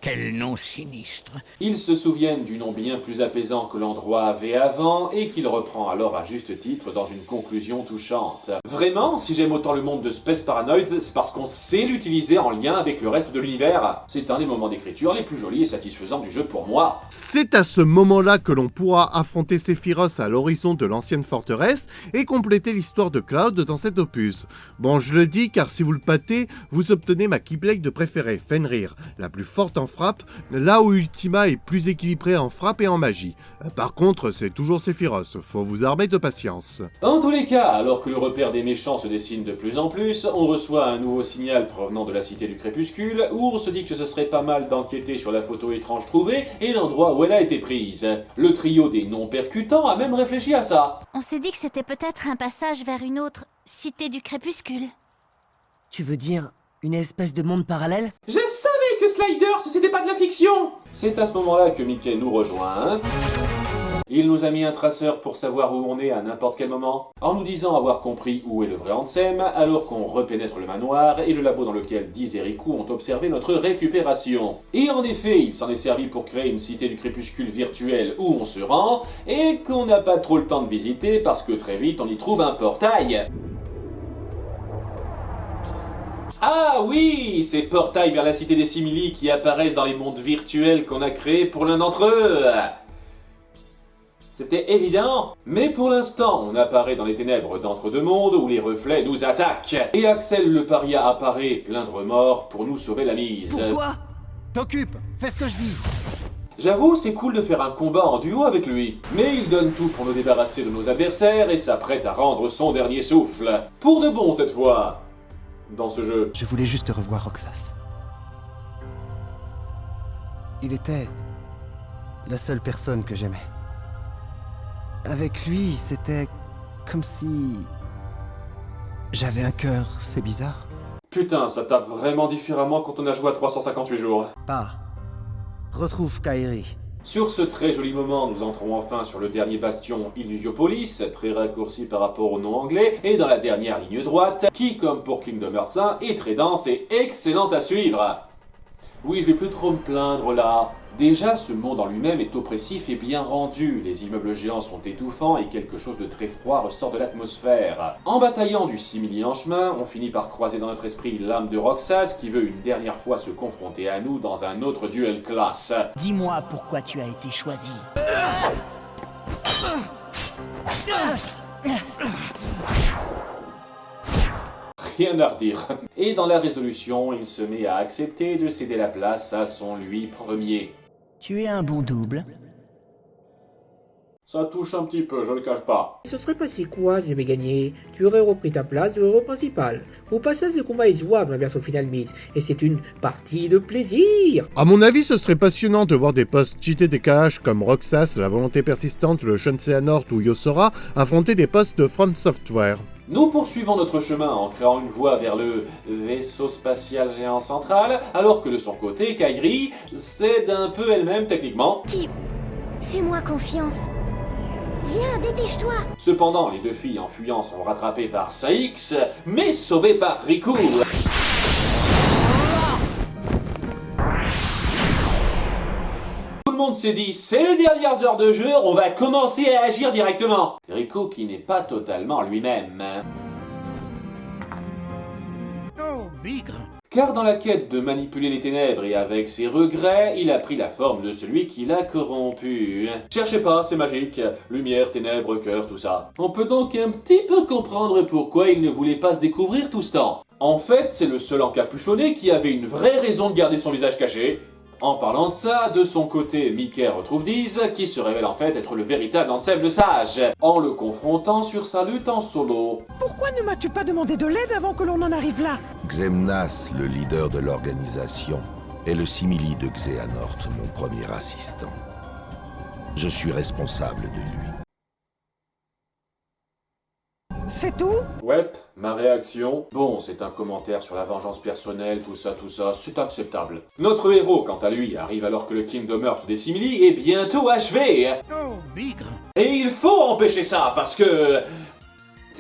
Quel nom sinistre. Ils se souviennent du nom bien plus apaisant que l'endroit avait avant et qu'il reprend alors à juste titre dans une conclusion touchante. Vraiment, si j'aime autant le monde de Space Paranoids, c'est parce qu'on sait l'utiliser en lien avec le reste de l'univers. C'est un des moments d'écriture les plus jolis et satisfaisants du jeu pour moi. C'est à ce moment-là que l'on pourra affronter Sephiroth à l'horizon de l'ancienne forteresse et compléter l'histoire de Cloud dans cet opus. Bon, je le dis car si vous le pâtez, vous obtenez ma Keyblade de préférée, Fenrir, la plus forte en frappe, là où Ultima est plus équilibré en frappe et en magie. Par contre, c'est toujours Sephiroth, faut vous armer de patience. En tous les cas, alors que le repère des méchants se dessine de plus en plus, on reçoit un nouveau signal provenant de la Cité du Crépuscule, où on se dit que ce serait pas mal d'enquêter sur la photo étrange trouvée et l'endroit où elle a été prise. Le trio des non-percutants a même réfléchi à ça. On s'est dit que c'était peut-être un passage vers une autre Cité du Crépuscule. Tu veux dire une espèce de monde parallèle? Je savais que Sliders, c'était pas de la fiction! C'est à ce moment-là que Mickey nous rejoint. Il nous a mis un traceur pour savoir où on est à n'importe quel moment, en nous disant avoir compris où est le vrai Ansem, alors qu'on repénètre le manoir et le labo dans lequel Diz et Riku ont observé notre récupération. Et en effet, il s'en est servi pour créer une cité du crépuscule virtuelle où on se rend, et qu'on n'a pas trop le temps de visiter parce que très vite on y trouve un portail. Ah oui, ces portails vers la cité des simili qui apparaissent dans les mondes virtuels qu'on a créés pour l'un d'entre eux. C'était évident. Mais pour l'instant, on apparaît dans les ténèbres d'entre-deux mondes où les reflets nous attaquent. Et Axel le paria apparaît plein de remords pour nous sauver la mise. Pourquoi? T'occupe, fais ce que je dis. J'avoue, c'est cool de faire un combat en duo avec lui. Mais il donne tout pour nous débarrasser de nos adversaires et s'apprête à rendre son dernier souffle. Pour de bon cette fois. Dans ce jeu. Je voulais juste revoir Roxas. Il était la seule personne que j'aimais. Avec lui, c'était comme si j'avais un cœur, c'est bizarre. Putain, ça tape vraiment différemment quand on a joué à 358 jours. Pars. Retrouve Kairi. Sur ce très joli moment, nous entrons enfin sur le dernier bastion Illusiopolis, très raccourci par rapport au nom anglais, et dans la dernière ligne droite, qui, comme pour Kingdom Hearts 1, est très dense et excellente à suivre. Oui, je vais plus trop me plaindre là. Déjà, ce monde en lui-même est oppressif et bien rendu. Les immeubles géants sont étouffants et quelque chose de très froid ressort de l'atmosphère. En bataillant du simili en chemin, on finit par croiser dans notre esprit l'âme de Roxas qui veut une dernière fois se confronter à nous dans un autre duel classe. Dis-moi pourquoi tu as été choisi. Rien à redire. Et dans la résolution, il se met à accepter de céder la place à son lui premier. Tu es un bon double. Ça touche un petit peu, je le cache pas. Ce serait passé quoi si j'avais gagné? Tu aurais repris ta place de héros principal. Au passage, le combat est jouable en version finale mise, et c'est une partie de plaisir. À mon avis, ce serait passionnant de voir des postes cheatés des KH comme Roxas, La Volonté Persistante, le Shunsei North ou Yosora affronter des postes de From Software. Nous poursuivons notre chemin en créant une voie vers le vaisseau spatial géant central, alors que de son côté, Kairi cède un peu elle-même techniquement. Fais-moi confiance. Viens, dépêche-toi. Cependant, les deux filles en fuyant sont rattrapées par Saïx, mais sauvées par Riku. Tout le monde s'est dit, c'est les dernières heures de jeu, on va commencer à agir directement. Riku qui n'est pas totalement lui-même. Oh, bigre. Car dans la quête de manipuler les ténèbres et avec ses regrets, il a pris la forme de celui qui l'a corrompu. Cherchez pas, c'est magique. Lumière, ténèbres, cœur, tout ça. On peut donc un petit peu comprendre pourquoi il ne voulait pas se découvrir tout ce temps. En fait, c'est le seul encapuchonné qui avait une vraie raison de garder son visage caché. En parlant de ça, de son côté, Mickey retrouve Diz, qui se révèle en fait être le véritable Ansem le Sage, en le confrontant sur sa lutte en solo. Pourquoi ne m'as-tu pas demandé de l'aide avant que l'on en arrive là? Xemnas, le leader de l'organisation, est le simili de Xehanort, mon premier assistant. Je suis responsable de lui. C'est tout? Ouais, ma réaction? Bon, c'est un commentaire sur la vengeance personnelle, tout ça, c'est acceptable. Notre héros, quant à lui, arrive alors que le Kingdom Hearts des Simili est bientôt achevé. Oh, bigre. Et il faut empêcher ça, parce que...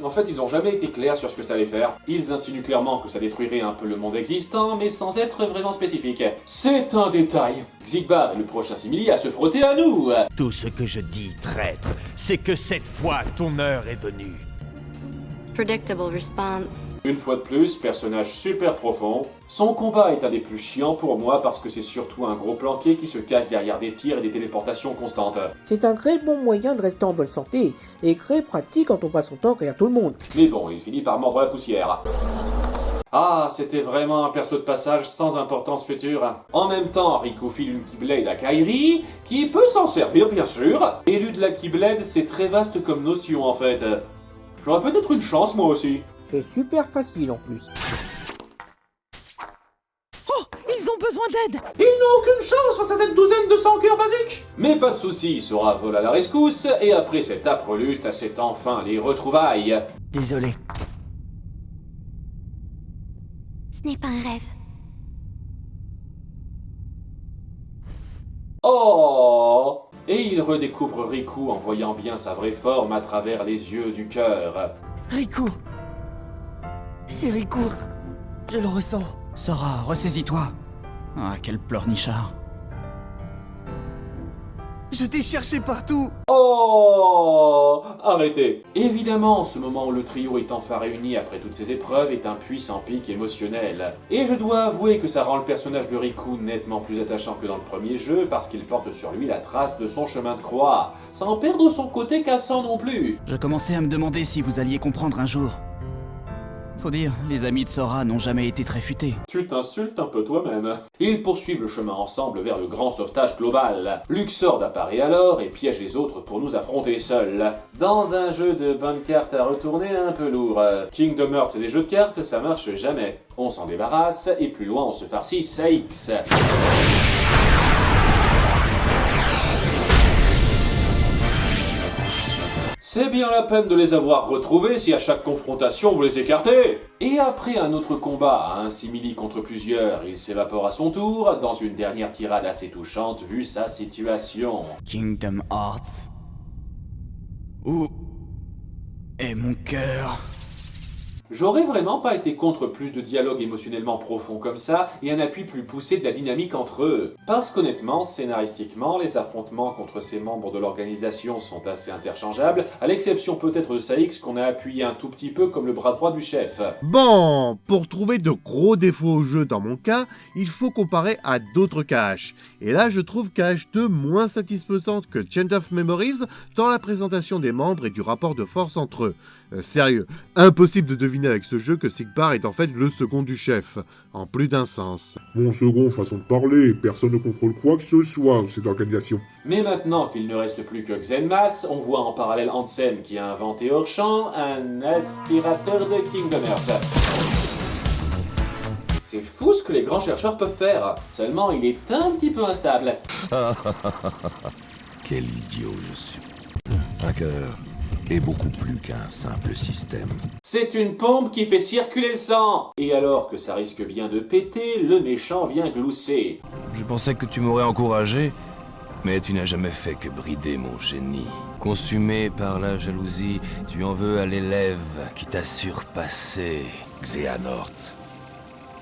En fait, ils n'ont jamais été clairs sur ce que ça allait faire. Ils insinuent clairement que ça détruirait un peu le monde existant, mais sans être vraiment spécifique. C'est un détail. Xigbar est le prochain Simili à se frotter à nous. Tout ce que je dis, traître, c'est que cette fois, ton heure est venue. Predictable response. Une fois de plus, personnage super profond. Son combat est un des plus chiants pour moi parce que c'est surtout un gros planqué qui se cache derrière des tirs et des téléportations constantes. C'est un très bon moyen de rester en bonne santé, et très pratique quand on passe son temps derrière tout le monde. Mais bon, il finit par mordre la poussière. Ah, c'était vraiment un perso de passage sans importance future. En même temps, Riku file une Keyblade à Kairi, qui peut s'en servir bien sûr. Élu de la Keyblade, c'est très vaste comme notion en fait. J'aurais peut-être une chance moi aussi. C'est super facile en plus. Oh, ils ont besoin d'aide. Ils n'ont aucune chance face à cette douzaine de 100 cœurs basiques. Mais pas de soucis, Sora vole à la rescousse, et après cette âpre lutte, c'est enfin les retrouvailles. Désolé. Ce n'est pas un rêve. Oh! Et il redécouvre Riku en voyant bien sa vraie forme à travers les yeux du cœur. Riku. C'est Riku. Je le ressens. Sora, ressaisis-toi. Ah, quel pleurnichard. Je t'ai cherché partout. Oh! Arrêtez! Évidemment, ce moment où le trio est enfin réuni après toutes ces épreuves est un puissant pic émotionnel. Et je dois avouer que ça rend le personnage de Riku nettement plus attachant que dans le premier jeu parce qu'il porte sur lui la trace de son chemin de croix, sans perdre son côté cassant non plus. Je commençais à me demander si vous alliez comprendre un jour. Faut dire, les amis de Sora n'ont jamais été très futés. Tu t'insultes un peu toi-même. Ils poursuivent le chemin ensemble vers le grand sauvetage global. Luxord apparaît alors et piège les autres pour nous affronter seuls. Dans un jeu de bonnes cartes à retourner un peu lourd. Kingdom Hearts et les jeux de cartes, ça marche jamais. On s'en débarrasse et plus loin on se farcit Saïx. C'est bien la peine de les avoir retrouvés si à chaque confrontation vous les écartez. Et après un autre combat à un simili contre plusieurs, il s'évapore à son tour dans une dernière tirade assez touchante vu sa situation. Kingdom Hearts. Où est mon cœur? J'aurais vraiment pas été contre plus de dialogue émotionnellement profond comme ça et un appui plus poussé de la dynamique entre eux. Parce qu'honnêtement, scénaristiquement, les affrontements contre ces membres de l'organisation sont assez interchangeables, à l'exception peut-être de Saïx qu'on a appuyé un tout petit peu comme le bras droit du chef. Bon, pour trouver de gros défauts au jeu dans mon cas, il faut comparer à d'autres caches. Et là, je trouve KH2 moins satisfaisante que Chain of Memories dans la présentation des membres et du rapport de force entre eux. Sérieux, impossible de deviner avec ce jeu que Xigbar est en fait le second du chef, en plus d'un sens. Mon second, façon de parler, personne ne contrôle quoi que ce soit de cette organisation. Mais maintenant qu'il ne reste plus que Xenmas, on voit en parallèle Ansem qui a inventé hors champ un aspirateur de Kingdom Hearts. C'est fou ce que les grands chercheurs peuvent faire, seulement il est un petit peu instable. Quel idiot je suis. Un cœur est beaucoup plus qu'un simple système. C'est une pompe qui fait circuler le sang. Et alors que ça risque bien de péter, le méchant vient glousser. Je pensais que tu m'aurais encouragé, mais tu n'as jamais fait que brider mon génie. Consumé par la jalousie, tu en veux à l'élève qui t'a surpassé. Xehanort,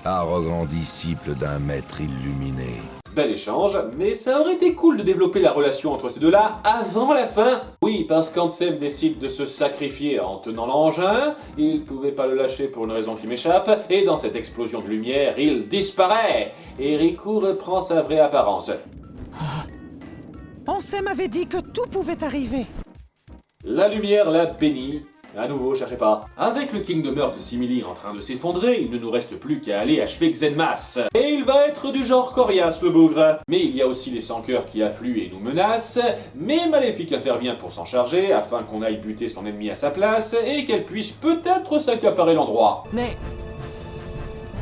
arrogant disciple d'un maître illuminé. Bel échange, mais ça aurait été cool de développer la relation entre ces deux-là avant la fin. Oui, parce qu'Ansem décide de se sacrifier en tenant l'engin, il pouvait pas le lâcher pour une raison qui m'échappe, et dans cette explosion de lumière, il disparaît, et Riku reprend sa vraie apparence. Ansem avait dit que tout pouvait arriver. La lumière l'a béni. À nouveau, cherchez pas. Avec le Kingdom Hearts Simili en train de s'effondrer, il ne nous reste plus qu'à aller achever Xenmas. Et il va être du genre coriace, le bougre. Mais il y a aussi les sans-cœurs qui affluent et nous menacent, mais Maléfique intervient pour s'en charger, afin qu'on aille buter son ennemi à sa place, et qu'elle puisse peut-être s'accaparer l'endroit. Mais...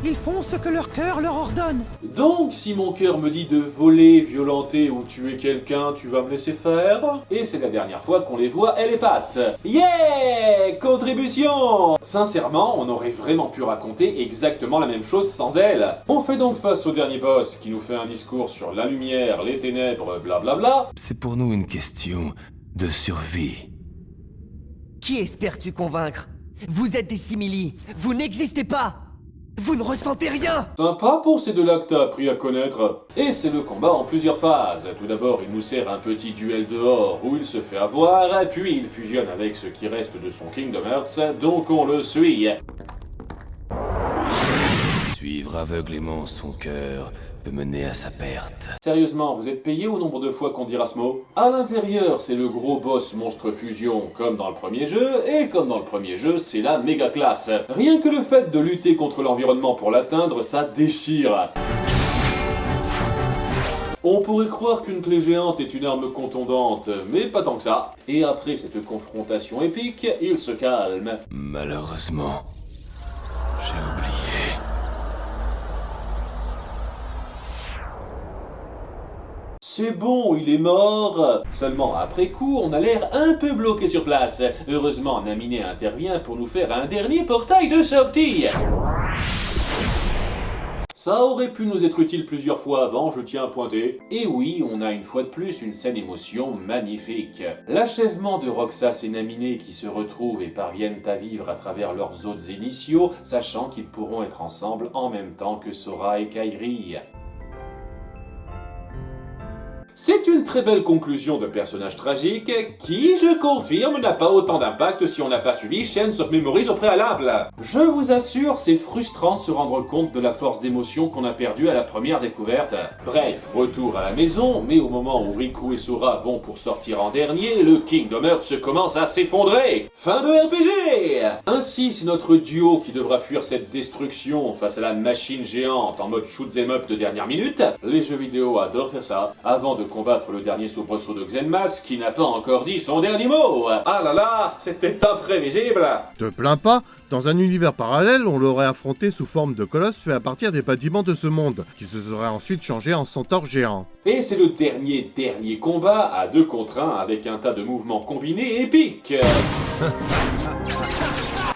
Ils font ce que leur cœur leur ordonne. Donc, si mon cœur me dit de voler, violenter ou tuer quelqu'un, tu vas me laisser faire? Et c'est la dernière fois qu'on les voit, elle et Pat. Yeah! Contribution! Sincèrement, on aurait vraiment pu raconter exactement la même chose sans elle. On fait donc face au dernier boss qui nous fait un discours sur la lumière, les ténèbres, blablabla. C'est pour nous une question de survie. Qui espères-tu convaincre? Vous êtes des simili. Vous n'existez pas. Vous ne ressentez rien. Sympa pour ces deux-là que t'as appris à connaître. Et c'est le combat en plusieurs phases. Tout d'abord, il nous sert un petit duel dehors où il se fait avoir, puis il fusionne avec ce qui reste de son Kingdom Hearts, donc on le suit. Suivre aveuglément son cœur peut mener à sa perte. Sérieusement, vous êtes payé au nombre de fois qu'on dira ce mot? À l'intérieur, c'est le gros boss monstre fusion, comme dans le premier jeu, et comme dans le premier jeu, c'est la méga classe. Rien que le fait de lutter contre l'environnement pour l'atteindre, ça déchire. On pourrait croire qu'une clé géante est une arme contondante, mais pas tant que ça. Et après cette confrontation épique, il se calme. Malheureusement, j'ai oublié. C'est bon, il est mort. Seulement après coup, on a l'air un peu bloqué sur place. Heureusement, Naminé intervient pour nous faire un dernier portail de sortie. Ça aurait pu nous être utile plusieurs fois avant, je tiens à pointer. Et oui, on a une fois de plus une scène émotion magnifique. L'achèvement de Roxas et Naminé qui se retrouvent et parviennent à vivre à travers leurs hôtes initiaux, sachant qu'ils pourront être ensemble en même temps que Sora et Kairi. C'est une très belle conclusion de personnage tragique qui, je confirme, n'a pas autant d'impact si on n'a pas suivi Chains of Memories au préalable. Je vous assure, c'est frustrant de se rendre compte de la force d'émotion qu'on a perdue à la première découverte. Bref, retour à la maison, mais au moment où Riku et Sora vont pour sortir en dernier, le Kingdom Hearts commence à s'effondrer. Fin de RPG! Ainsi, c'est notre duo qui devra fuir cette destruction face à la machine géante en mode shoot'em up de dernière minute. Les jeux vidéo adorent faire ça, avant de combattre le dernier soubresaut de Xenmas qui n'a pas encore dit son dernier mot. Ah là là, c'était imprévisible. Te plains pas, dans un univers parallèle, on l'aurait affronté sous forme de colosse fait à partir des bâtiments de ce monde, qui se serait ensuite changé en centaure géant. Et c'est le dernier combat à 2 contre 1 avec un tas de mouvements combinés épiques.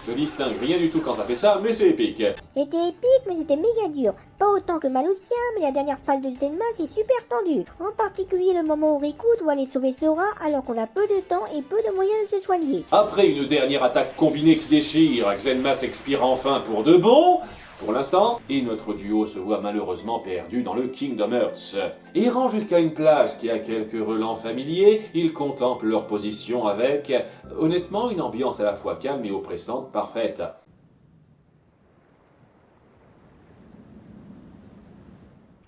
Je distingue rien du tout quand ça fait ça, mais c'est épique. C'était épique, mais c'était méga dur. Pas autant que Malutien, mais la dernière phase de Xenmas est super tendue. En particulier le moment où Riku doit aller sauver Sora alors qu'on a peu de temps et peu de moyens de se soigner. Après une dernière attaque combinée qui déchire, Xenmas expire enfin pour de bon. Pour l'instant, et notre duo se voit malheureusement perdu dans le Kingdom Hearts. Errant jusqu'à une plage qui a quelques relents familiers, ils contemplent leur position avec, honnêtement, une ambiance à la fois calme et oppressante parfaite.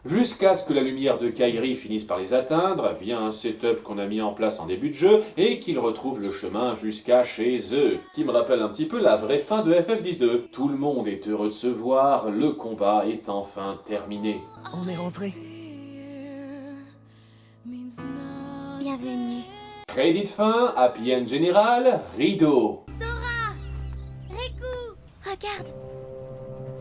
Jusqu'à ce que la lumière de Kairi finisse par les atteindre, via un setup qu'on a mis en place en début de jeu, et qu'ils retrouvent le chemin jusqu'à chez eux. Qui me rappelle un petit peu la vraie fin de FF12. Tout le monde est heureux de se voir, le combat est enfin terminé. On est rentré. Bienvenue. Crédit de fin, happy end général, rideau. Sora! Riku! Regarde!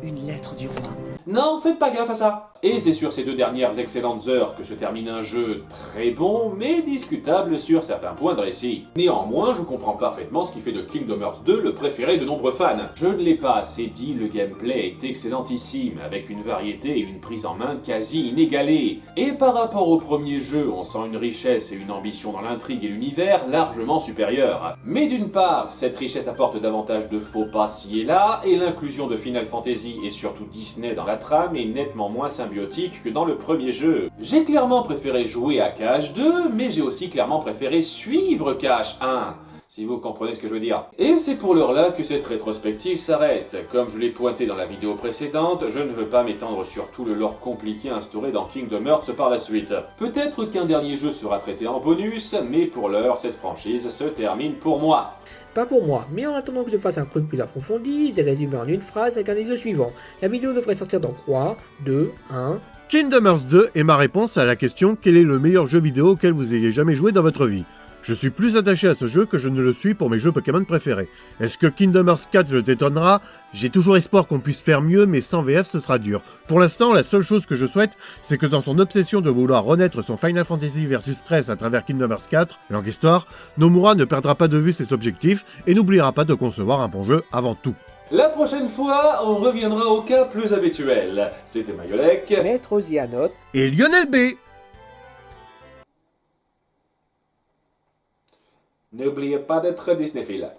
Une lettre du roi. Non, faites pas gaffe à ça. Et c'est sur ces 2 dernières excellentes heures que se termine un jeu très bon, mais discutable sur certains points de récit. Néanmoins, je comprends parfaitement ce qui fait de Kingdom Hearts 2 le préféré de nombreux fans. Je ne l'ai pas assez dit, le gameplay est excellentissime, avec une variété et une prise en main quasi inégalée. Et par rapport au premier jeu, on sent une richesse et une ambition dans l'intrigue et l'univers largement supérieures. Mais d'une part, cette richesse apporte davantage de faux pas ci et là, et l'inclusion de Final Fantasy et surtout Disney dans la trame est nettement moins symbiotique que dans le premier jeu. J'ai clairement préféré jouer à Cache 2, mais j'ai aussi clairement préféré suivre Cache 1. Si vous comprenez ce que je veux dire. Et c'est pour l'heure là que cette rétrospective s'arrête. Comme je l'ai pointé dans la vidéo précédente, je ne veux pas m'étendre sur tout le lore compliqué instauré dans Kingdom Hearts par la suite. Peut-être qu'un dernier jeu sera traité en bonus, mais pour l'heure, cette franchise se termine pour moi. Pas pour moi, mais en attendant que je fasse un truc plus approfondi, j'ai résumé en une phrase avec un des suivant. La vidéo devrait sortir dans 3, 2, 1... Kingdom Hearts 2 est ma réponse à la question quel est le meilleur jeu vidéo auquel vous ayez jamais joué dans votre vie. Je suis plus attaché à ce jeu que je ne le suis pour mes jeux Pokémon préférés. Est-ce que Kingdom Hearts 4 le détonnera? J'ai toujours espoir qu'on puisse faire mieux, mais sans VF ce sera dur. Pour l'instant, la seule chose que je souhaite, c'est que dans son obsession de vouloir renaître son Final Fantasy Versus 13 à travers Kingdom Hearts 4, longue histoire, Nomura ne perdra pas de vue ses objectifs et n'oubliera pas de concevoir un bon jeu avant tout. La prochaine fois, on reviendra au cas plus habituel. C'était Mayolek, Maître Ozianot et Lionel B. N'oubliez pas d'être Disneyphile.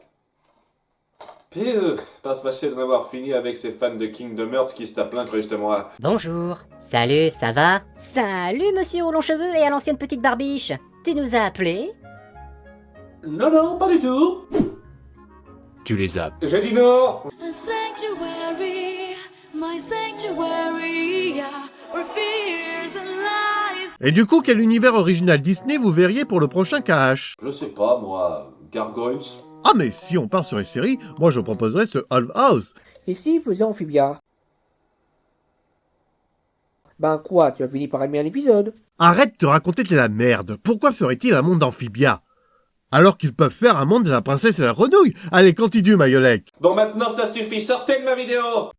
Pire, pas facile d'en avoir fini avec ces fans de Kingdom Hearts qui se tapent l'incruste moi. Bonjour. Salut, ça va? Salut, monsieur aux longs cheveux et à l'ancienne petite barbiche. Tu nous as appelés? Non, non, pas du tout. Tu les as. J'ai dit non. Et du coup, quel univers original Disney vous verriez pour le prochain KH? Je sais pas, moi, Gargoyles. Ah mais si on part sur les séries, moi je proposerais ce Half House. Et s'il faisait Amphibia? Ben quoi, tu as fini par aimer un épisode? Arrête de raconter de la merde. Pourquoi ferait-il un monde d'Amphibia? Alors qu'ils peuvent faire un monde de la princesse et la grenouille. Allez, continue, Mayolek. Bon, maintenant ça suffit, sortez de ma vidéo.